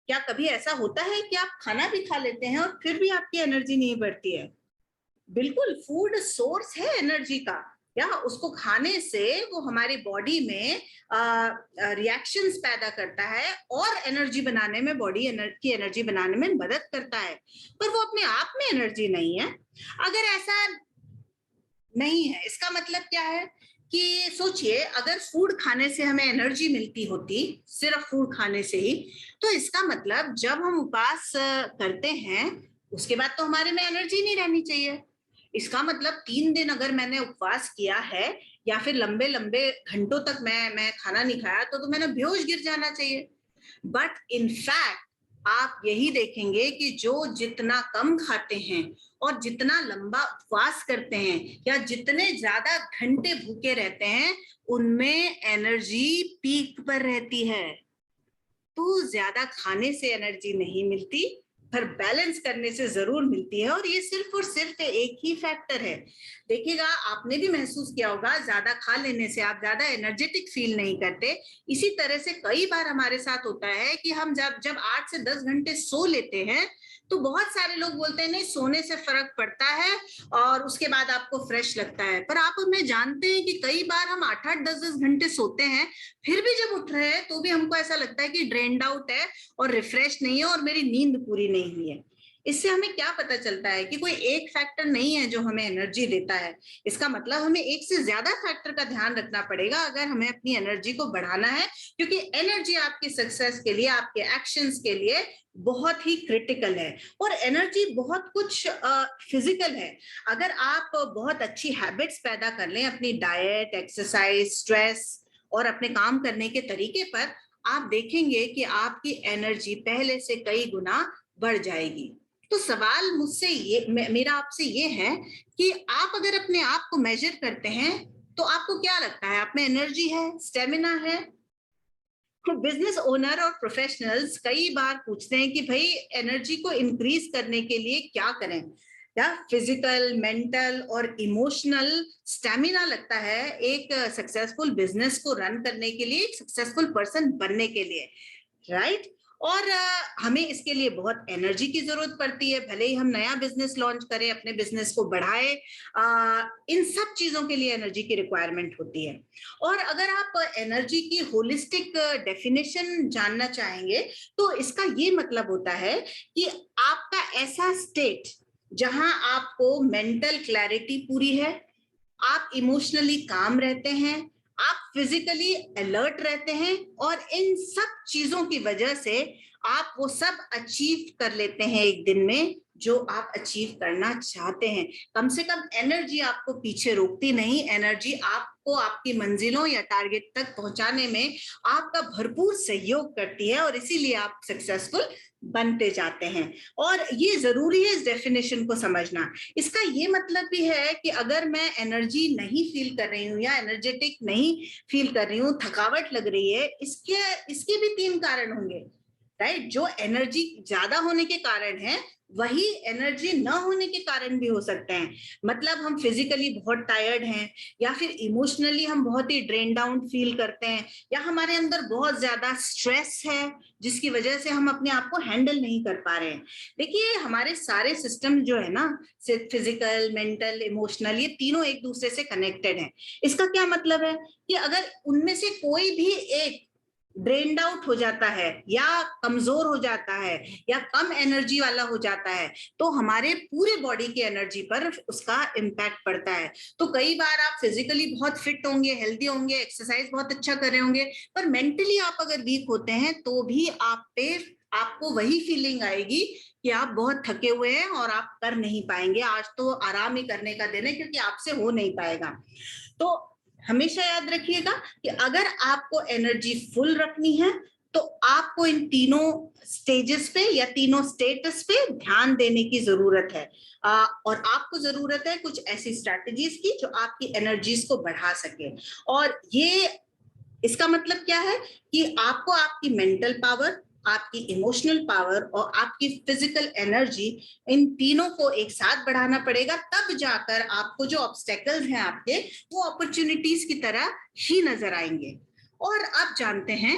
क्या कभी ऐसा होता है कि आप खाना भी खा लेते हैं और फिर भी आपकी एनर्जी नहीं बढ़ती है? बिल्कुल, फूड सोर्स है एनर्जी का, या उसको खाने से वो हमारी बॉडी में रिएक्शंस पैदा करता है और एनर्जी बनाने में, बॉडी की एनर्जी बनाने में मदद करता है, पर वो अपने आप में एनर्जी नहीं है। अगर ऐसा नहीं है, इसका मतलब क्या है कि सोचिए, अगर फूड खाने से हमें एनर्जी मिलती होती, सिर्फ फूड खाने से ही, तो इसका मतलब जब हम उपवास करते हैं उसके बाद तो हमारे में एनर्जी नहीं रहनी चाहिए। इसका मतलब 3 दिन अगर मैंने उपवास किया है या फिर लंबे लंबे घंटों तक मैं खाना नहीं खाया तो मैंने बेहोश गिर जाना चाहिए। बट इन फैक्ट आप यही देखेंगे कि जो जितना कम खाते हैं और जितना लंबा उपवास करते हैं या जितने ज्यादा घंटे भूखे रहते हैं, उनमें एनर्जी पीक पर रहती है। तो ज्यादा खाने से एनर्जी नहीं मिलती, पर बैलेंस करने से जरूर मिलती है। और ये सिर्फ और सिर्फ एक ही फैक्टर है। देखिएगा, आपने भी महसूस किया होगा, ज्यादा खा लेने से आप ज्यादा एनर्जेटिक फील नहीं करते। इसी तरह से कई बार हमारे साथ होता है कि हम जब जब 8 से 10 घंटे सो लेते हैं तो बहुत सारे लोग बोलते हैं नहीं, सोने से फर्क पड़ता है और उसके बाद आपको फ्रेश लगता है। पर आप हमें जानते हैं कि कई बार हम 8-8 10-10 घंटे सोते हैं, फिर भी जब उठ रहे हैं तो भी हमको ऐसा लगता है कि ड्रेन्ड आउट है और रिफ्रेश नहीं है और मेरी नींद पूरी नहीं हुई है। इससे हमें क्या पता चलता है कि कोई एक फैक्टर नहीं है जो हमें एनर्जी देता है। इसका मतलब हमें एक से ज्यादा फैक्टर का ध्यान रखना पड़ेगा अगर हमें अपनी एनर्जी को बढ़ाना है, क्योंकि एनर्जी आपकी सक्सेस के लिए, आपके एक्शंस के लिए बहुत ही क्रिटिकल है। और एनर्जी बहुत कुछ फिजिकल है। अगर आप बहुत अच्छी हैबिट्स पैदा कर लें अपनी डाइट, एक्सरसाइज, स्ट्रेस और अपने काम करने के तरीके पर, आप देखेंगे कि आपकी एनर्जी पहले से कई गुना बढ़ जाएगी। तो सवाल मुझसे ये, मेरा आपसे ये है कि आप अगर अपने आप को मेजर करते हैं तो आपको क्या लगता है, आप में एनर्जी है, स्टेमिना है? तो बिजनेस ओनर और प्रोफेशनल्स कई बार पूछते हैं कि भाई एनर्जी को इंक्रीज करने के लिए क्या करें, या फिजिकल, मेंटल और इमोशनल स्टेमिना लगता है एक सक्सेसफुल बिजनेस को रन करने के लिए, एक सक्सेसफुल पर्सन बनने के लिए, राइट? और हमें इसके लिए बहुत एनर्जी की जरूरत पड़ती है। भले ही हम नया बिजनेस लॉन्च करें, अपने बिजनेस को बढ़ाए, इन सब चीजों के लिए एनर्जी की रिक्वायरमेंट होती है। और अगर आप एनर्जी की होलिस्टिक डेफिनेशन जानना चाहेंगे तो इसका ये मतलब होता है कि आपका ऐसा स्टेट जहां आपको मेंटल क्लैरिटी पूरी है, आप इमोशनली काम रहते हैं, आप फिजिकली अलर्ट रहते हैं, और इन सब चीजों की वजह से आप वो सब अचीव कर लेते हैं एक दिन में जो आप अचीव करना चाहते हैं। कम से कम एनर्जी आपको पीछे रोकती नहीं, एनर्जी आपको आपकी मंजिलों या टारगेट तक पहुंचाने में आपका भरपूर सहयोग करती है, और इसीलिए आप सक्सेसफुल बनते जाते हैं। और ये जरूरी है इस डेफिनेशन को समझना। इसका ये मतलब भी है कि अगर मैं एनर्जी नहीं फील कर रही हूँ या एनर्जेटिक नहीं फील कर रही हूँ, थकावट लग रही है, इसके भी 3 कारण होंगे, राइट? जो एनर्जी ज्यादा होने के कारण है वही एनर्जी न होने के कारण भी हो सकते हैं। मतलब हम फिजिकली बहुत टायर्ड हैं, या फिर इमोशनली हम बहुत ही ड्रेन डाउन फील करते हैं, या हमारे अंदर बहुत ज्यादा स्ट्रेस है जिसकी वजह से हम अपने आप को हैंडल नहीं कर पा रहे हैं। देखिए, हमारे सारे सिस्टम जो है ना, फिजिकल, मेंटल, इमोशनल, ये तीनों एक दूसरे से कनेक्टेड हैं। इसका क्या मतलब है कि अगर उनमें से कोई भी एक ड्रेन्ड आउट हो जाता है या कमजोर हो जाता है या कम एनर्जी वाला हो जाता है, तो हमारे पूरे बॉडी की एनर्जी पर उसका इम्पैक्ट पड़ता है। तो कई बार आप फिजिकली बहुत फिट होंगे, हेल्दी होंगे, एक्सरसाइज बहुत अच्छा कर रहे होंगे, पर मेंटली आप अगर वीक होते हैं तो भी आपको वही फीलिंग आएगी कि आप बहुत थके हुए हैं और आप कर नहीं पाएंगे, आज तो आराम ही करने का दिन है, क्योंकि आपसे हो नहीं पाएगा। तो हमेशा याद रखिएगा कि अगर आपको एनर्जी फुल रखनी है तो आपको इन तीनों स्टेजेस पे या तीनों स्टेटस पे ध्यान देने की जरूरत है। और आपको जरूरत है कुछ ऐसी स्ट्रैटेजीज की जो आपकी एनर्जीज को बढ़ा सके। और ये इसका मतलब क्या है कि आपको आपकी मेंटल पावर, आपकी इमोशनल पावर और आपकी फिजिकल एनर्जी, इन तीनों को एक साथ बढ़ाना पड़ेगा, तब जाकर आपको जो ऑब्स्टेकल्स हैं आपके, वो अपॉर्चुनिटीज की तरह ही नजर आएंगे। और आप जानते हैं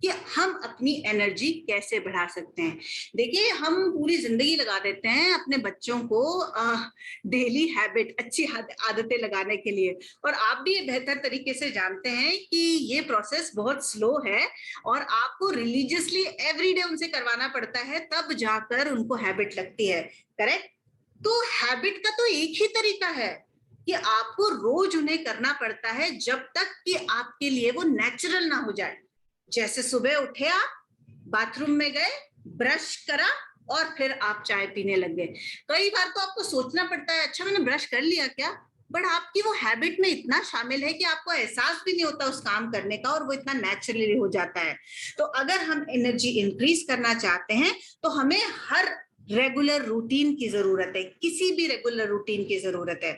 कि हम अपनी एनर्जी कैसे बढ़ा सकते हैं। देखिए, हम पूरी जिंदगी लगा देते हैं अपने बच्चों को डेली हैबिट, अच्छी आदतें लगाने के लिए, और आप भी ये बेहतर तरीके से जानते हैं कि ये प्रोसेस बहुत स्लो है और आपको रिलीजियसली एवरीडे उनसे करवाना पड़ता है, तब जाकर उनको हैबिट लगती है। करेक्ट? तो हैबिट का तो एक ही तरीका है कि आपको रोज उन्हें करना पड़ता है जब तक कि आपके लिए वो नेचुरल ना हो जाए। जैसे सुबह उठे, आप बाथरूम में गए, ब्रश करा और फिर आप चाय पीने लग गए। कई बार तो आपको सोचना पड़ता है, अच्छा मैंने ब्रश कर लिया क्या, बट आपकी वो हैबिट में इतना शामिल है कि आपको एहसास भी नहीं होता उस काम करने का, और वो इतना नेचुरली हो जाता है। तो अगर हम एनर्जी इंक्रीज करना चाहते हैं तो हमें हर रेगुलर रूटीन की जरूरत है, किसी भी रेगुलर रूटीन की जरूरत है,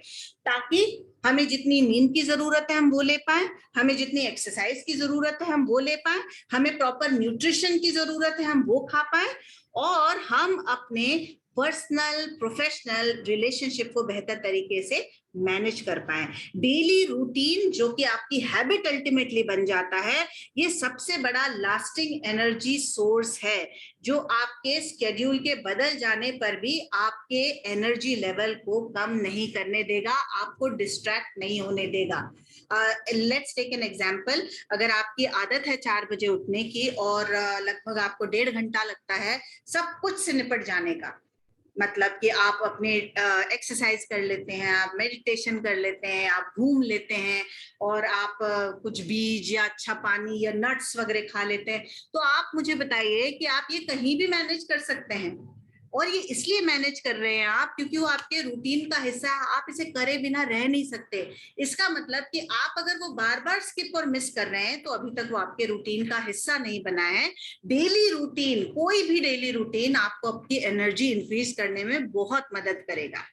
ताकि हमें जितनी नींद की जरूरत है हम वो ले पाए, हमें जितनी एक्सरसाइज की जरूरत है हम वो ले पाए, हमें प्रॉपर न्यूट्रिशन की जरूरत है हम वो खा पाए, और हम अपने पर्सनल प्रोफेशनल रिलेशनशिप को बेहतर तरीके से मैनेज कर पाए। डेली रूटीन जो कि आपकी हैबिट अल्टीमेटली बन जाता है, ये सबसे बड़ा लास्टिंग एनर्जी सोर्स है, जो आपके स्केड्यूल के बदल जाने पर भी आपके एनर्जी लेवल को कम नहीं करने देगा, आपको डिस्ट्रैक्ट नहीं होने देगा। Let's take an example. अगर आपकी आदत है 4 बजे उठने की और लगभग आपको 1.5 घंटा लगता है सब कुछ से निपट जाने का, मतलब कि आप अपने एक्सरसाइज कर लेते हैं, आप मेडिटेशन कर लेते हैं, आप घूम लेते हैं, और आप कुछ बीज या अच्छा पानी या नट्स वगैरह खा लेते हैं, तो आप मुझे बताइए कि आप ये कहीं भी मैनेज कर सकते हैं। और ये इसलिए मैनेज कर रहे हैं आप क्योंकि वो आपके रूटीन का हिस्सा है, आप इसे करे बिना रह नहीं सकते। इसका मतलब कि आप अगर वो बार बार स्किप और मिस कर रहे हैं तो अभी तक वो आपके रूटीन का हिस्सा नहीं बना है। डेली रूटीन, कोई भी डेली रूटीन आपको आपकी एनर्जी इंक्रीज करने में बहुत मदद करेगा।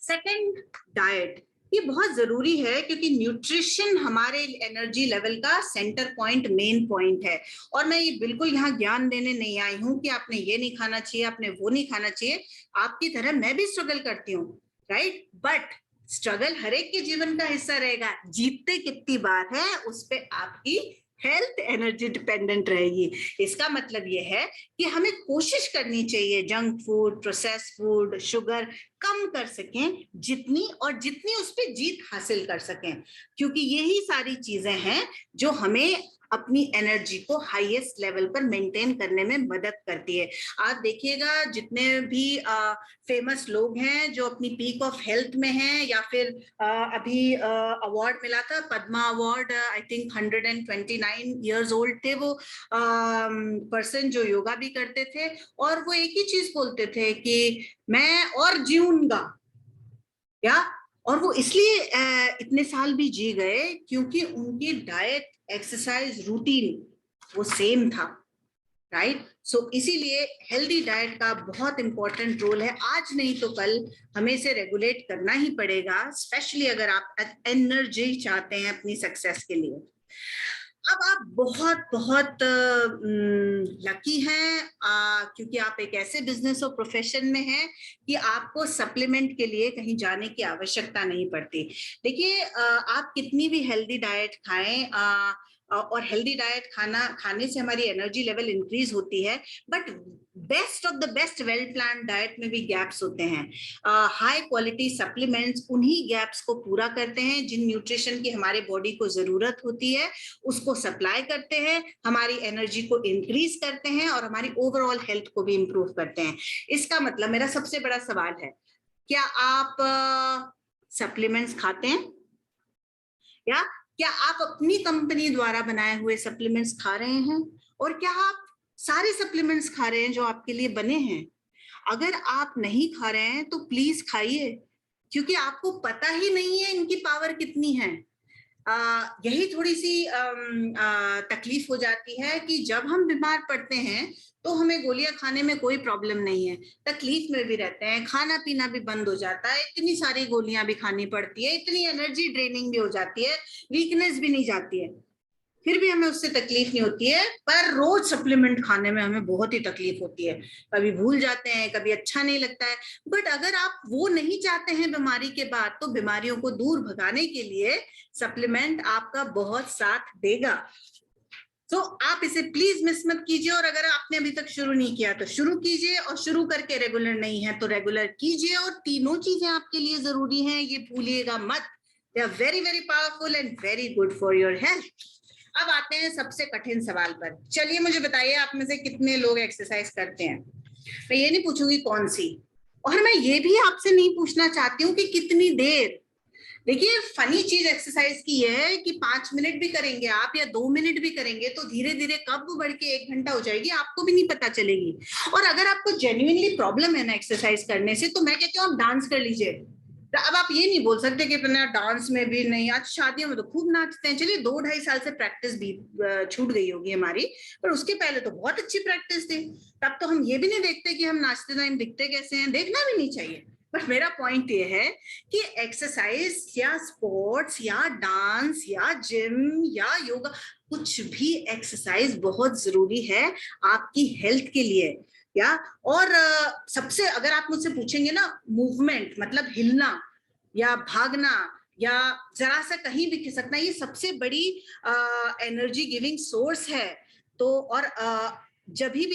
Second, diet. ये बहुत जरूरी है क्योंकि न्यूट्रिशन हमारे एनर्जी लेवल का सेंटर पॉइंट, मेन पॉइंट है। और मैं ये बिल्कुल यहाँ ज्ञान देने नहीं आई हूँ कि आपने ये नहीं खाना चाहिए, आपने वो नहीं खाना चाहिए। आपकी तरह मैं भी स्ट्रगल करती हूँ, राइट? बट स्ट्रगल हर एक के जीवन का हिस्सा रहेगा। जीतते कितनी बार है उस पर आपकी हेल्थ एनर्जी डिपेंडेंट रहेगी। इसका मतलब ये है कि हमें कोशिश करनी चाहिए junk food, process food, sugar कम कर सकें जितनी, और जितनी उस पर जीत हासिल कर सकें, क्योंकि यही सारी चीजें हैं जो हमें अपनी एनर्जी को हाईएस्ट लेवल पर मेंटेन करने में मदद करती है। आप देखिएगा जितने भी फेमस लोग हैं जो अपनी पीक ऑफ हेल्थ में हैं, या फिर अभी अवार्ड मिला था, Padma award, I think 129 years old थे वो पर्सन, जो योगा भी करते थे, और वो एक ही चीज बोलते थे कि मैं और जीऊंगा, या, और वो इसलिए इतने साल भी जी गए क्योंकि उनकी डाइट, एक्सरसाइज, रूटीन वो सेम था, राइट? सो इसीलिए हेल्दी डाइट का बहुत इंपॉर्टेंट रोल है। आज नहीं तो कल हमें इसे रेगुलेट करना ही पड़ेगा, स्पेशली अगर आप एनर्जी चाहते हैं अपनी सक्सेस के लिए। अब आप बहुत बहुत लकी हैं क्योंकि आप एक ऐसे बिजनेस और प्रोफेशन में हैं कि आपको सप्लीमेंट के लिए कहीं जाने की आवश्यकता नहीं पड़ती। देखिए, आप कितनी भी हेल्दी डाइट खाएं, और हेल्दी डाइट खाने से हमारी एनर्जी लेवल इंक्रीज होती है, but best of the best well plan diet में भी गैप्स होते हैं। हाई क्वालिटी सप्लीमेंट्स उन्हीं गैप्स को पूरा करते हैं, जिन न्यूट्रिशन की हमारे बॉडी को जरूरत होती है उसको सप्लाई करते हैं, हमारी एनर्जी को इंक्रीज करते हैं, और हमारी ओवरऑल हेल्थ को भी इंप्रूव करते हैं। इसका मतलब, मेरा सबसे बड़ा सवाल है, क्या आप सप्लीमेंट्स खाते हैं, या क्या आप अपनी कंपनी द्वारा बनाए हुए सप्लीमेंट्स खा रहे हैं, और क्या आप सारे सप्लीमेंट्स खा रहे हैं जो आपके लिए बने हैं? अगर आप नहीं खा रहे हैं तो प्लीज खाइए, क्योंकि आपको पता ही नहीं है इनकी पावर कितनी है। यही थोड़ी सी तकलीफ हो जाती है कि जब हम बीमार पड़ते हैं तो हमें गोलियां खाने में कोई प्रॉब्लम नहीं है, तकलीफ में भी रहते हैं, खाना पीना भी बंद हो जाता है, इतनी सारी गोलियां भी खानी पड़ती है, इतनी एनर्जी ड्रेनिंग भी हो जाती है, वीकनेस भी नहीं जाती है, फिर भी हमें उससे तकलीफ नहीं होती है। पर रोज सप्लीमेंट खाने में हमें बहुत ही तकलीफ होती है, कभी भूल जाते हैं, कभी अच्छा नहीं लगता है। बट अगर आप वो नहीं चाहते हैं बीमारी के बाद, तो बीमारियों को दूर भगाने के लिए सप्लीमेंट आपका बहुत साथ देगा। तो आप इसे प्लीज मिस मत कीजिए, और अगर आपने अभी तक शुरू नहीं किया तो शुरू कीजिए, और शुरू करके रेगुलर नहीं है तो रेगुलर कीजिए। और तीनों चीजें आपके लिए जरूरी हैं, ये भूलिएगा मत। They are very very powerful and very good for your health. अब आते हैं सबसे कठिन सवाल पर। चलिए मुझे बताइए, आप में से कितने लोग एक्सरसाइज करते हैं? मैं ये नहीं पूछूंगी कौन सी, और मैं ये भी आपसे नहीं पूछना चाहती हूँ कि कितनी देर। देखिए, फनी चीज एक्सरसाइज की है कि 5 मिनट भी करेंगे आप या 2 मिनट भी करेंगे तो धीरे धीरे कब वो बढ़ के 1 घंटा हो जाएगी आपको भी नहीं पता चलेगी। और अगर आपको जेन्युइनली प्रॉब्लम है ना एक्सरसाइज करने से, तो मैं कहती हूँ आप डांस कर लीजिए। अब आप ये नहीं बोल सकते कि अपना डांस में भी नहीं, आज शादियों में तो खूब नाचते हैं। चलिए 2-2.5 साल से प्रैक्टिस भी छूट गई होगी हमारी, पर उसके पहले तो बहुत अच्छी प्रैक्टिस थी। तब तो हम ये भी नहीं देखते कि हम नाचते टाइम दिखते कैसे हैं, देखना भी नहीं चाहिए। बट मेरा पॉइंट ये है कि एक्सरसाइज या स्पोर्ट्स या डांस या जिम या योगा, कुछ भी एक्सरसाइज बहुत जरूरी है आपकी हेल्थ के लिए। या और सबसे, अगर आप मुझसे पूछेंगे ना, मूवमेंट मतलब हिलना या भागना या जरा सा कहीं भी खिसकना, ये सबसे बड़ी एनर्जी गिविंग सोर्स है। तो और जब भी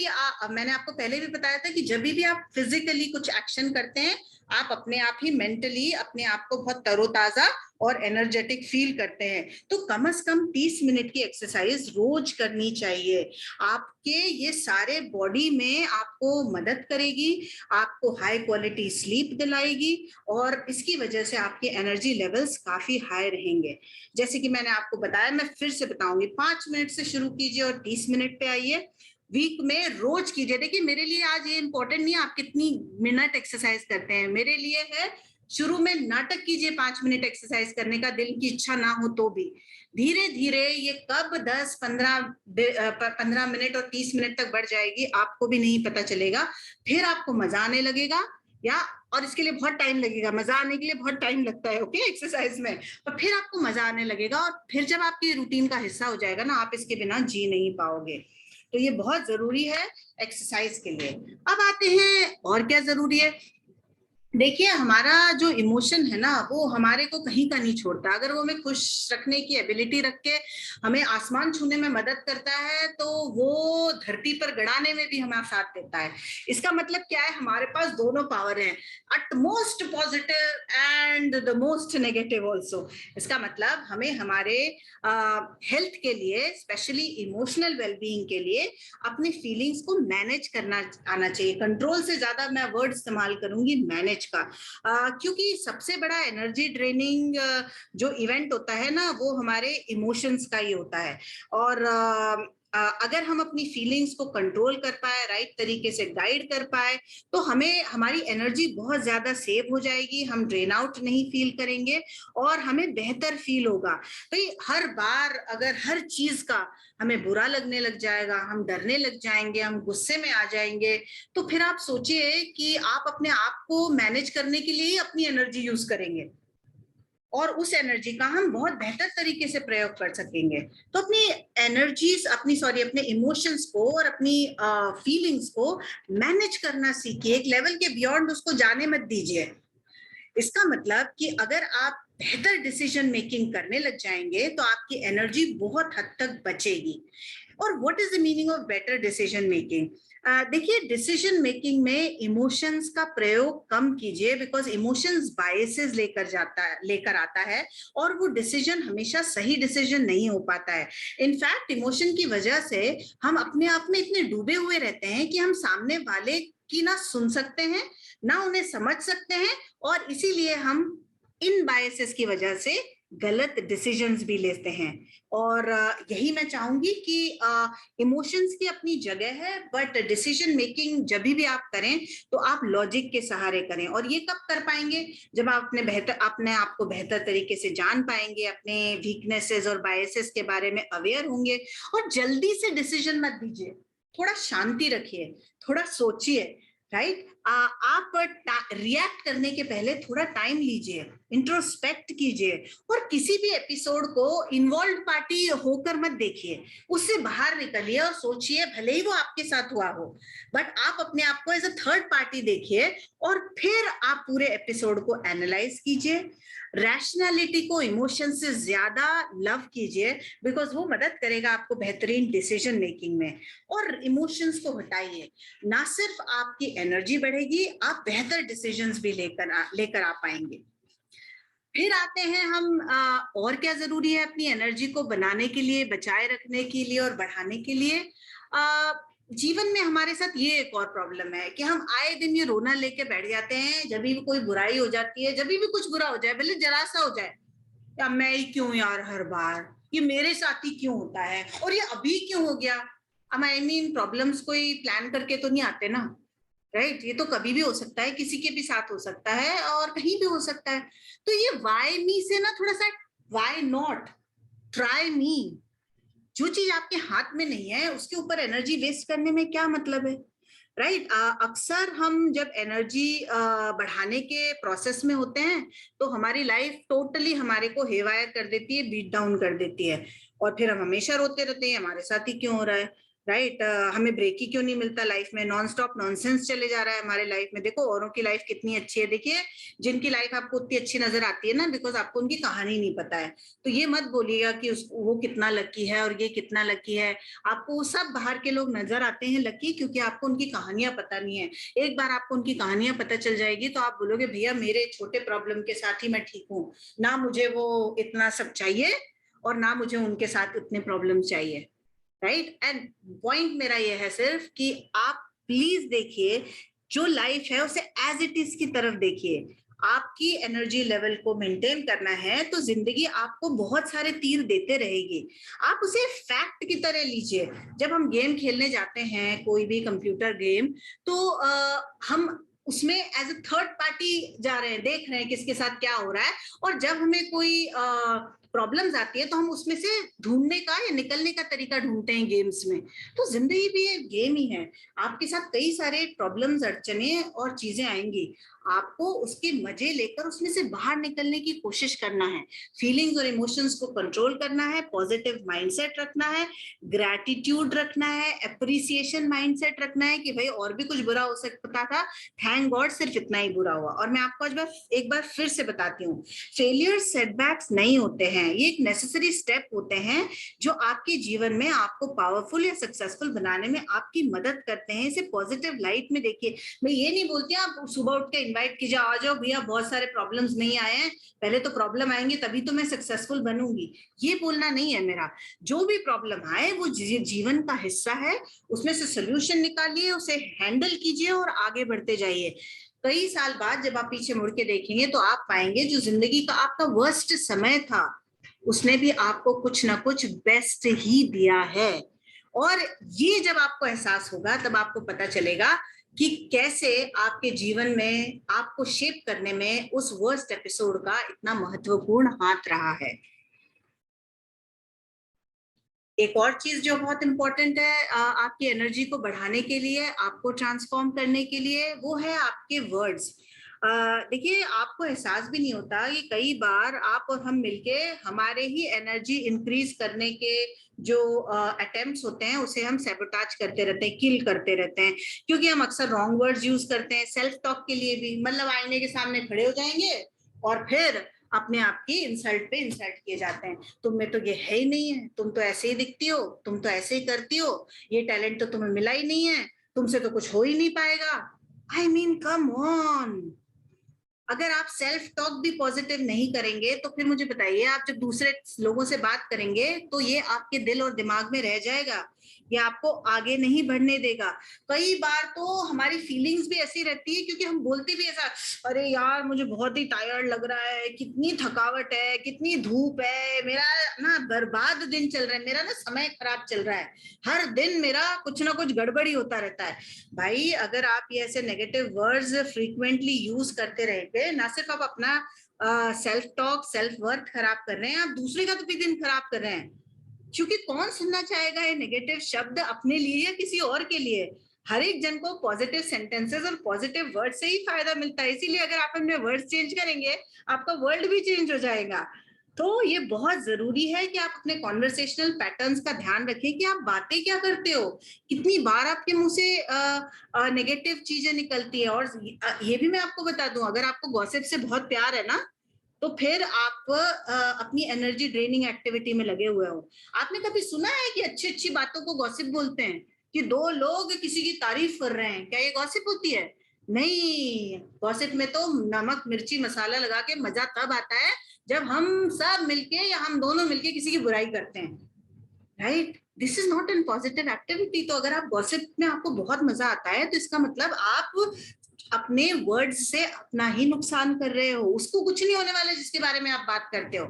मैंने आपको पहले भी बताया था कि जब भी आप फिजिकली कुछ एक्शन करते हैं, आप अपने आप ही मेंटली अपने आप को बहुत तरोताजा और एनर्जेटिक फील करते हैं। तो कम से कम 30 मिनट की एक्सरसाइज रोज करनी चाहिए। आपके ये सारे बॉडी में आपको मदद करेगी, आपको हाई क्वालिटी स्लीप दिलाएगी, और इसकी वजह से आपके एनर्जी लेवल्स काफी हाई रहेंगे। जैसे कि मैंने आपको बताया, मैं फिर से बताऊंगी, 5 मिनट से शुरू कीजिए और 30 मिनट पे आइए। वीक में रोज कीजिए। देखिए, मेरे लिए आज ये इंपॉर्टेंट नहीं है आप कितनी मिनट एक्सरसाइज करते हैं, मेरे लिए है शुरू में नाटक कीजिए 5 मिनट एक्सरसाइज करने का, दिल की इच्छा ना हो तो भी। धीरे धीरे ये कब 10-15 मिनट और 30 मिनट तक बढ़ जाएगी आपको भी नहीं पता चलेगा। फिर आपको मजा आने लगेगा, या और इसके लिए बहुत टाइम लगेगा, मजा आने के लिए बहुत टाइम लगता है ओके एक्सरसाइज में, और फिर आपको मजा आने लगेगा, और फिर जब आपकी रूटीन का हिस्सा हो जाएगा ना, आप इसके बिना जी नहीं पाओगे। तो ये बहुत जरूरी है एक्सरसाइज के लिए। अब आते हैं और क्या जरूरी है। देखिए, हमारा जो इमोशन है ना, वो हमारे को कहीं का नहीं छोड़ता। अगर वो हमें खुश रखने की एबिलिटी रख के हमें आसमान छूने में मदद करता है, तो वो धरती पर गड़ाने में भी हमारा साथ देता है। इसका मतलब क्या है, हमारे पास दोनों पावर हैं, at most positive and the most negative also. इसका मतलब हमें हमारे हेल्थ के लिए, स्पेशली इमोशनल वेलबींग के लिए, अपनी फीलिंग्स को मैनेज करना आना चाहिए। कंट्रोल से ज्यादा मैं वर्ड इस्तेमाल करूंगी मैनेज का, क्योंकि सबसे बड़ा एनर्जी ड्रेनिंग जो इवेंट होता है ना, वो हमारे इमोशंस का ही होता है। और अगर हम अपनी फीलिंग्स को कंट्रोल कर पाए, राइट तरीके से गाइड कर पाए, तो हमें हमारी एनर्जी बहुत ज्यादा सेव हो जाएगी, हम ड्रेन आउट नहीं फील करेंगे, और हमें बेहतर फील होगा। भाई, हर बार अगर हर चीज का हमें बुरा लगने लग जाएगा, हम डरने लग जाएंगे, हम गुस्से में आ जाएंगे, तो फिर आप सोचिए कि आप अपने आप को मैनेज करने के लिए अपनी एनर्जी यूज करेंगे, और उस एनर्जी का हम बहुत बेहतर तरीके से प्रयोग कर सकेंगे। तो अपनी एनर्जीज, अपने इमोशंस को और अपनी फीलिंग्स को मैनेज करना सीखिए। एक लेवल के बियॉन्ड उसको जाने मत दीजिए। इसका मतलब कि अगर आप बेहतर डिसीजन मेकिंग करने लग जाएंगे, तो आपकी एनर्जी बहुत हद तक बचेगी। और what is the meaning of better decision making? देखिए, डिसीजन मेकिंग में इमोशंस का प्रयोग कम कीजिए, बिकॉज इमोशंस बायसेस लेकर आता है, और वो डिसीजन हमेशा सही डिसीजन नहीं हो पाता है। इनफैक्ट इमोशन की वजह से हम अपने आप में इतने डूबे हुए रहते हैं कि हम सामने वाले की ना सुन सकते हैं, ना उन्हें समझ सकते हैं, और इसीलिए हम इन बायसेस की वजह से गलत डिसीजंस भी लेते हैं। और यही मैं चाहूंगी कि इमोशंस की अपनी जगह है, बट डिसीजन मेकिंग जब भी आप करें तो आप लॉजिक के सहारे करें। और ये कब कर पाएंगे? जब आप अपने आप को बेहतर तरीके से जान पाएंगे, अपने वीकनेसेस और बायसेस के बारे में अवेयर होंगे। और जल्दी से डिसीजन मत दीजिए, थोड़ा शांति रखिए, थोड़ा सोचिए, राइट? आप रिएक्ट करने के पहले थोड़ा टाइम लीजिए, इंट्रोस्पेक्ट कीजिए और किसी भी एपिसोड को इन्वॉल्व पार्टी होकर मत देखिए, उससे बाहर निकलिए और सोचिए, भले ही वो आपके साथ हुआ हो, बट आप अपने आप को एज अ थर्ड पार्टी देखिए और फिर आप पूरे एपिसोड को एनालाइज कीजिए। रैशनैलिटी को इमोशन से ज्यादा लव कीजिए, बिकॉज वो मदद करेगा आपको बेहतरीन डिसीजन मेकिंग में। और इमोशंस को हटाइए, ना सिर्फ आपकी एनर्जी बढ़ेगी, आप बेहतर डिसीजंस भी लेकर आ पाएंगे। फिर आते हैं हम और क्या जरूरी है अपनी एनर्जी को बनाने के लिए, बचाए रखने के लिए और बढ़ाने के लिए। जीवन में हमारे साथ ये एक और प्रॉब्लम है कि हम आए दिन ये रोना लेके बैठ जाते हैं, जब भी कोई बुराई हो जाती है, जब भी कुछ बुरा हो जाए, भले जरा सा हो जाए, या मैं ही क्यों यार, हर बार ये मेरे साथ ही क्यों होता है, और ये अभी क्यों हो गया। आई मीन प्रॉब्लम्स कोई प्लान करके तो नहीं आते ना, राइट? ये तो कभी भी हो सकता है, किसी के भी साथ हो सकता है और कहीं भी हो सकता है। तो ये वाई मी से ना थोड़ा सा वाई नॉट ट्राई मी, जो चीज आपके हाथ में नहीं है उसके ऊपर एनर्जी वेस्ट करने में क्या मतलब है, राइट? अक्सर हम जब एनर्जी बढ़ाने के प्रोसेस में होते हैं तो हमारी लाइफ टोटली हमारे को हेवायर कर देती है, बीट डाउन कर देती है, और फिर हम हमेशा रोते रहते हैं हमारे साथ ही क्यों हो रहा है, राइट? हमें ब्रेक ही क्यों नहीं मिलता लाइफ में, नॉन स्टॉप नॉनसेंस चले जा रहा है हमारे लाइफ में। देखो औरों की लाइफ कितनी अच्छी है, देखिए जिनकी लाइफ आपको उतनी अच्छी नजर आती है ना, बिकॉज आपको उनकी कहानी नहीं पता है, तो ये मत बोलिएगा कि वो कितना लकी है और ये कितना लकी है। आपको सब बाहर के लोग नजर आते हैं लकी, क्योंकि आपको उनकी कहानियां पता नहीं है। एक बार आपको उनकी कहानियां पता चल जाएगी तो आप बोलोगे भैया मेरे छोटे प्रॉब्लम के साथ ही मैं ठीक हूँ, ना मुझे वो इतना सब चाहिए और ना मुझे उनके साथ इतने प्रॉब्लम चाहिए, राइट? एंड पॉइंट मेरा ये है सिर्फ कि आप प्लीज देखिए, जो लाइफ है उसे एज इट इज की तरफ देखिए। आपकी एनर्जी लेवल को मेंटेन करना है तो जिंदगी आपको बहुत सारे तीर देते रहेगी, आप उसे फैक्ट की तरह लीजिए। जब हम गेम खेलने जाते हैं, कोई भी कंप्यूटर गेम, तो हम उसमें एज अ थर्ड पार्टी जा रहे हैं, देख रहे हैं किसके साथ क्या हो रहा है, और जब हमें कोई प्रॉब्लम्स आती है तो हम उसमें से ढूंढने का या निकलने का तरीका ढूंढते हैं गेम्स में। तो जिंदगी भी एक गेम ही है, आपके साथ कई सारे प्रॉब्लम्स, अड़चने और चीजें आएंगी, आपको उसके मजे लेकर उसमें से बाहर निकलने की कोशिश करना है, फीलिंग्स और इमोशंस को कंट्रोल करना है, पॉजिटिव माइंडसेट रखना है, ग्रैटिट्यूड रखना है, अप्रिसिएशन माइंडसेट रखना है कि भाई और भी कुछ बुरा हो सकता था, थैंक गॉड सिर्फ इतना ही बुरा हुआ। और मैं आपको आज एक बार फिर से बताती हूँ, फेलियर सेटबैक्स नहीं होते हैं, ये एक नेसेसरी स्टेप होते हैं जो आपके जीवन में आपको पावरफुल या सक्सेसफुल बनाने में आपकी मदद करते हैं। इसे पॉजिटिव लाइट में देखिए। मैं ये नहीं बोलती आप सुबह उठ के इनवाइट कीजिए, आ जाओ भैया बहुत सारे प्रॉब्लम्स नहीं आए हैं, पहले तो प्रॉब्लम आएंगे तभी तो मैं सक्सेसफुल बनूंगी, ये बोलना नहीं है मेरा। जो भी प्रॉब्लम आए वो जीवन का हिस्सा है, उसमें से सोल्यूशन निकालिए, उसे हैंडल कीजिए और आगे बढ़ते जाइए। कई साल बाद जब आप पीछे मुड़ के देखेंगे तो आप पाएंगे जो जिंदगी का आपका वर्स्ट समय था उसने भी आपको कुछ ना कुछ बेस्ट ही दिया है। और ये जब आपको एहसास होगा तब आपको पता चलेगा कि कैसे आपके जीवन में आपको शेप करने में उस वर्स्ट एपिसोड का इतना महत्वपूर्ण हाथ रहा है। एक और चीज जो बहुत इंपॉर्टेंट है आपकी एनर्जी को बढ़ाने के लिए, आपको ट्रांसफॉर्म करने के लिए, वो है आपके वर्ड्स। देखिए आपको एहसास भी नहीं होता कि कई बार आप और हम मिलके हमारे ही एनर्जी इंक्रीज करने के जो अटेम्प्ट्स होते हैं उसे हम सैबोटाज करते रहते हैं, किल करते रहते हैं, क्योंकि हम अक्सर रॉन्ग वर्ड्स यूज करते हैं सेल्फ टॉक के लिए भी। मतलब आईने के सामने खड़े हो जाएंगे और फिर अपने आप की इंसल्ट पे इंसल्ट किए जाते हैं, तुम में तो ये है ही नहीं है, तुम तो ऐसे ही दिखती हो, तुम तो ऐसे ही करती हो, ये टैलेंट तो तुम्हें मिला ही नहीं है, तुमसे तो कुछ हो ही नहीं पाएगा। आई मीन कम ऑन, अगर आप सेल्फ टॉक भी पॉजिटिव नहीं करेंगे तो फिर मुझे बताइए आप जब दूसरे लोगों से बात करेंगे तो ये आपके दिल और दिमाग में रह जाएगा, ये आपको आगे नहीं बढ़ने देगा। कई बार तो हमारी फीलिंग्स भी ऐसी रहती है क्योंकि हम बोलते भी ऐसा, अरे यार मुझे बहुत ही टायर्ड लग रहा है, कितनी थकावट है, कितनी धूप है, मेरा ना बर्बाद दिन चल रहा है, मेरा ना समय खराब चल रहा है, हर दिन मेरा कुछ ना कुछ गड़बड़ी होता रहता है। भाई अगर आप ये ऐसे नेगेटिव वर्ड्स फ्रीक्वेंटली यूज करते रहेंगे, ना सिर्फ आप अपना सेल्फ टॉक सेल्फ वर्थ खराब कर रहे हैं, आप दूसरे का तो भी दिन खराब कर रहे हैं, क्योंकि कौन सुनना चाहेगा ये नेगेटिव शब्द अपने लिए या किसी और के लिए। हर एक जन को पॉजिटिव सेंटेंसेस और पॉजिटिव वर्ड से ही फायदा मिलता है, इसीलिए अगर आप अपने वर्ड चेंज करेंगे आपका वर्ल्ड भी चेंज हो जाएगा। तो ये बहुत जरूरी है कि आप अपने कॉन्वर्सेशनल पैटर्न्स का ध्यान रखें कि आप बातें क्या करते हो, कितनी बार आपके मुंह से नेगेटिव चीजें निकलती है। और ये भी मैं आपको बता दूं, अगर आपको गॉसिप से बहुत प्यार है ना, तो फिर आप अपनी एनर्जी ड्रेनिंग एक्टिविटी में लगे हुए हो। आपने कभी सुना है कि अच्छी अच्छी बातों को गॉसिप बोलते हैं, कि दो लोग किसी की तारीफ कर रहे हैं, क्या ये गॉसिप होती है? नहीं, गॉसिप में तो नमक मिर्ची मसाला लगा के मजा तब आता है जब हम सब मिलके या हम दोनों मिलके किसी की बुराई करते हैं, right? This is not an positive activity. तो अगर आप गॉसिप में आपको बहुत मजा आता है, तो इसका मतलब आप अपने वर्ड्स से अपना ही नुकसान कर रहे हो। उसको कुछ नहीं होने वाला जिसके बारे में आप बात करते हो,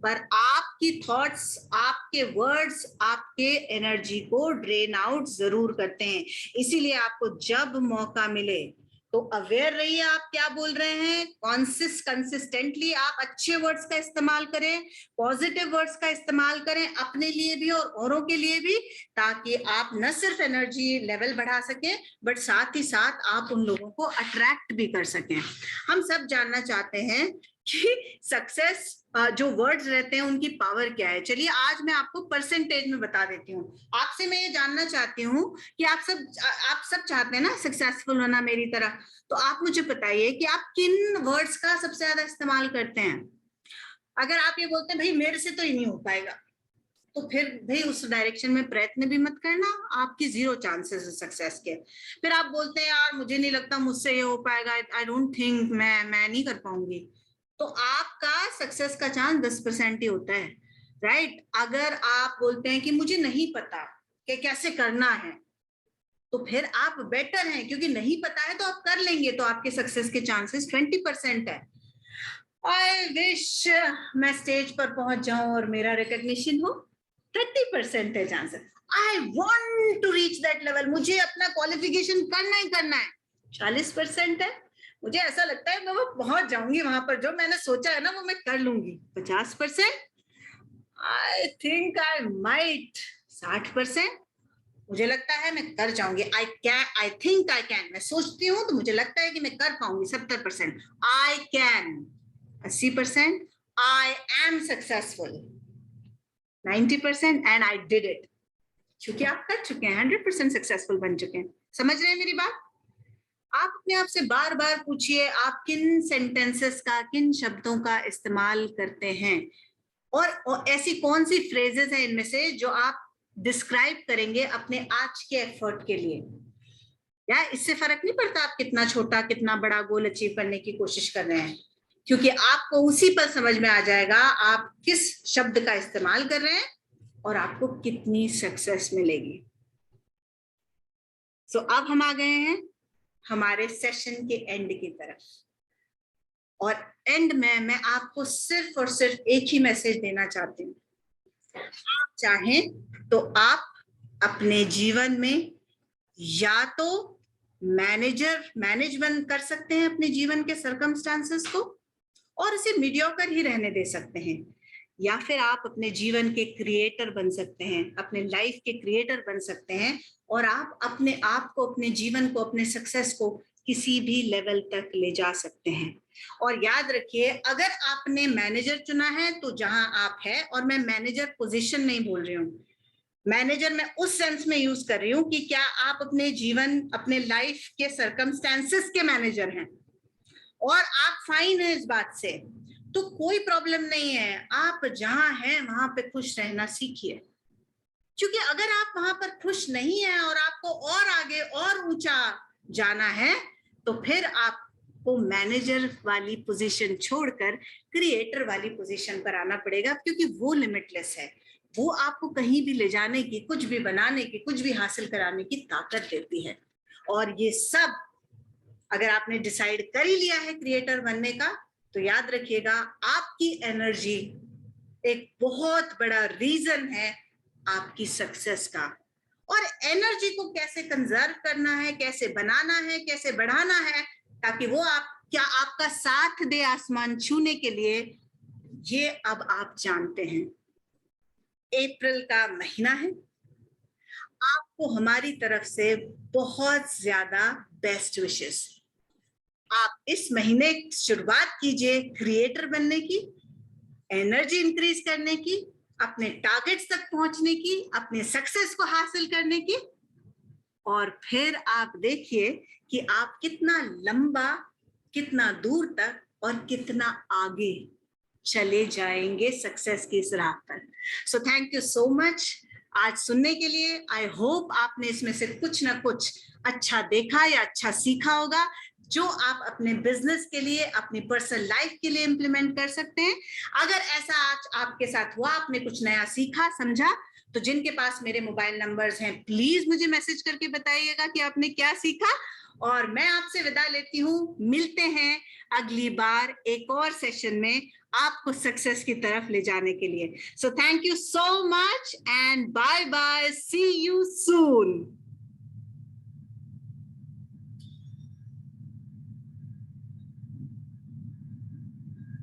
पर आपकी थॉट्स, आपके वर्ड्स आपके एनर्जी को ड्रेन आउट जरूर करते हैं। इसीलिए आपको जब मौका मिले तो अवेयर रहिए आप क्या बोल रहे हैं, कंसिस्टेंटली आप अच्छे वर्ड्स का इस्तेमाल करें, पॉजिटिव वर्ड्स का इस्तेमाल करें, अपने लिए भी और औरों के लिए भी, ताकि आप न सिर्फ एनर्जी लेवल बढ़ा सकें, बट साथ ही साथ आप उन लोगों को अट्रैक्ट भी कर सकें। हम सब जानना चाहते हैं कि सक्सेस जो वर्ड्स रहते हैं उनकी पावर क्या है। चलिए आज मैं आपको परसेंटेज में बता देती हूँ। आपसे मैं ये जानना चाहती हूँ कि आप सब चाहते हैं ना सक्सेसफुल होना मेरी तरह, तो आप मुझे बताइए कि आप किन वर्ड्स का सबसे ज्यादा इस्तेमाल करते हैं। अगर आप ये बोलते हैं भाई मेरे से तो ही नहीं हो पाएगा, तो फिर भाई उस डायरेक्शन में प्रयत्न भी मत करना, आपकी जीरो चांसेस है सक्सेस के। फिर आप बोलते हैं यार मुझे नहीं लगता मुझसे ये हो पाएगा, आई डोंट थिंक, मैं नहीं कर पाऊंगी, तो आपका सक्सेस का चांस 10% ही होता है, राइट? अगर आप बोलते हैं कि मुझे नहीं पता कि कैसे करना है, तो फिर आप बेटर हैं, क्योंकि नहीं पता है तो आप कर लेंगे, तो आपके सक्सेस के चांसेस 20% है। आई विश मैं स्टेज पर पहुंच जाऊं और मेरा रिकॉग्निशन हो, 30% है chances. I want to reach that level, मुझे अपना क्वालिफिकेशन करना ही करना है, 40% है। मुझे ऐसा लगता है मैं वो पहुंच जाऊंगी वहां पर, जो मैंने सोचा है ना वो मैं कर लूंगी, 50%। I think I might, 60%। मुझे लगता है मैं कर जाऊंगी, I can, I think I can, मैं सोचती हूँ तो मुझे लगता है कि मैं कर पाऊंगी, 70%। I can, 80%। I am successful, 90%। And I did it, क्योंकि आप कर चुके हैं, 100% सक्सेसफुल बन चुके हैं। समझ रहे हैं मेरी बात? आप अपने आप से बार बार पूछिए आप किन सेंटेंसेस का, किन शब्दों का इस्तेमाल करते हैं, और ऐसी कौन सी फ्रेजेस हैं इनमें से जो आप डिस्क्राइब करेंगे अपने आज के एफर्ट के लिए। या इससे फर्क नहीं पड़ता आप कितना छोटा कितना बड़ा गोल अचीव करने की कोशिश कर रहे हैं, क्योंकि आपको उसी पर समझ में आ जाएगा आप किस शब्द का इस्तेमाल कर रहे हैं और आपको कितनी सक्सेस मिलेगी। सो अब हम आ गए हैं हमारे सेशन के एंड की तरफ, और एंड में मैं आपको सिर्फ और सिर्फ एक ही मैसेज देना चाहती हूँ। आप चाहें तो आप अपने जीवन में या तो मैनेजमेंट कर सकते हैं अपने जीवन के सर्कमस्टांसेस को और इसे मीडियोकर ही रहने दे सकते हैं, या फिर आप अपने जीवन के क्रिएटर बन सकते हैं, अपने लाइफ के क्रिएटर बन सकते हैं, और आप अपने आप को, अपने जीवन को, अपने सक्सेस को किसी भी लेवल तक ले जा सकते हैं। और याद रखिए अगर आपने मैनेजर चुना है तो जहां आप है, और मैं मैनेजर पोजीशन नहीं बोल रही हूँ, मैनेजर मैं उस सेंस में यूज कर रही हूँ कि क्या आप अपने जीवन, अपने लाइफ के सर्कमस्टेंसेस के मैनेजर हैं और आप फाइन है इस बात से, तो कोई प्रॉब्लम नहीं है। आप जहां हैं वहां पे खुश रहना सीखिए, क्योंकि अगर आप वहां पर खुश नहीं है और आपको और आगे और ऊंचा जाना है, तो फिर आपको मैनेजर वाली पोजीशन छोड़कर क्रिएटर वाली पोजीशन पर आना पड़ेगा, क्योंकि वो लिमिटलेस है, वो आपको कहीं भी ले जाने की, कुछ भी बनाने की, कुछ भी हासिल कराने की ताकत देती है। और ये सब अगर आपने डिसाइड कर ही लिया है क्रिएटर बनने का, तो याद रखिएगा आपकी एनर्जी एक बहुत बड़ा रीजन है आपकी सक्सेस का। और एनर्जी को कैसे कंजर्व करना है, कैसे बनाना है, कैसे बढ़ाना है, ताकि वो आप, क्या आपका साथ दे आसमान छूने के लिए, ये अब आप जानते हैं। अप्रैल का महीना है, आप आपको हमारी तरफ से बहुत ज्यादा बेस्ट विशेस। आप इस महीने शुरुआत कीजिए क्रिएटर बनने की, एनर्जी इंक्रीज करने की, अपने टारगेट्स तक पहुंचने की, अपने सक्सेस को हासिल करने की, और फिर आप देखिए कि आप कितना लंबा, कितना दूर तक और कितना आगे चले जाएंगे सक्सेस की इस राह पर। सो थैंक यू सो मच आज सुनने के लिए। आई होप आपने इसमें से कुछ ना कुछ अच्छा देखा या अच्छा सीखा होगा, जो आप अपने बिजनेस के लिए, अपनी पर्सनल लाइफ के लिए इंप्लीमेंट कर सकते हैं। अगर ऐसा आज आपके साथ हुआ, आपने कुछ नया सीखा, समझा, तो जिनके पास मेरे मोबाइल नंबर्स हैं, प्लीज मुझे मैसेज करके बताइएगा कि आपने क्या सीखा। और मैं आपसे विदा लेती हूँ, मिलते हैं अगली बार एक और सेशन में आपको सक्सेस की तरफ ले जाने के लिए। So thank you so much and bye bye, see you soon.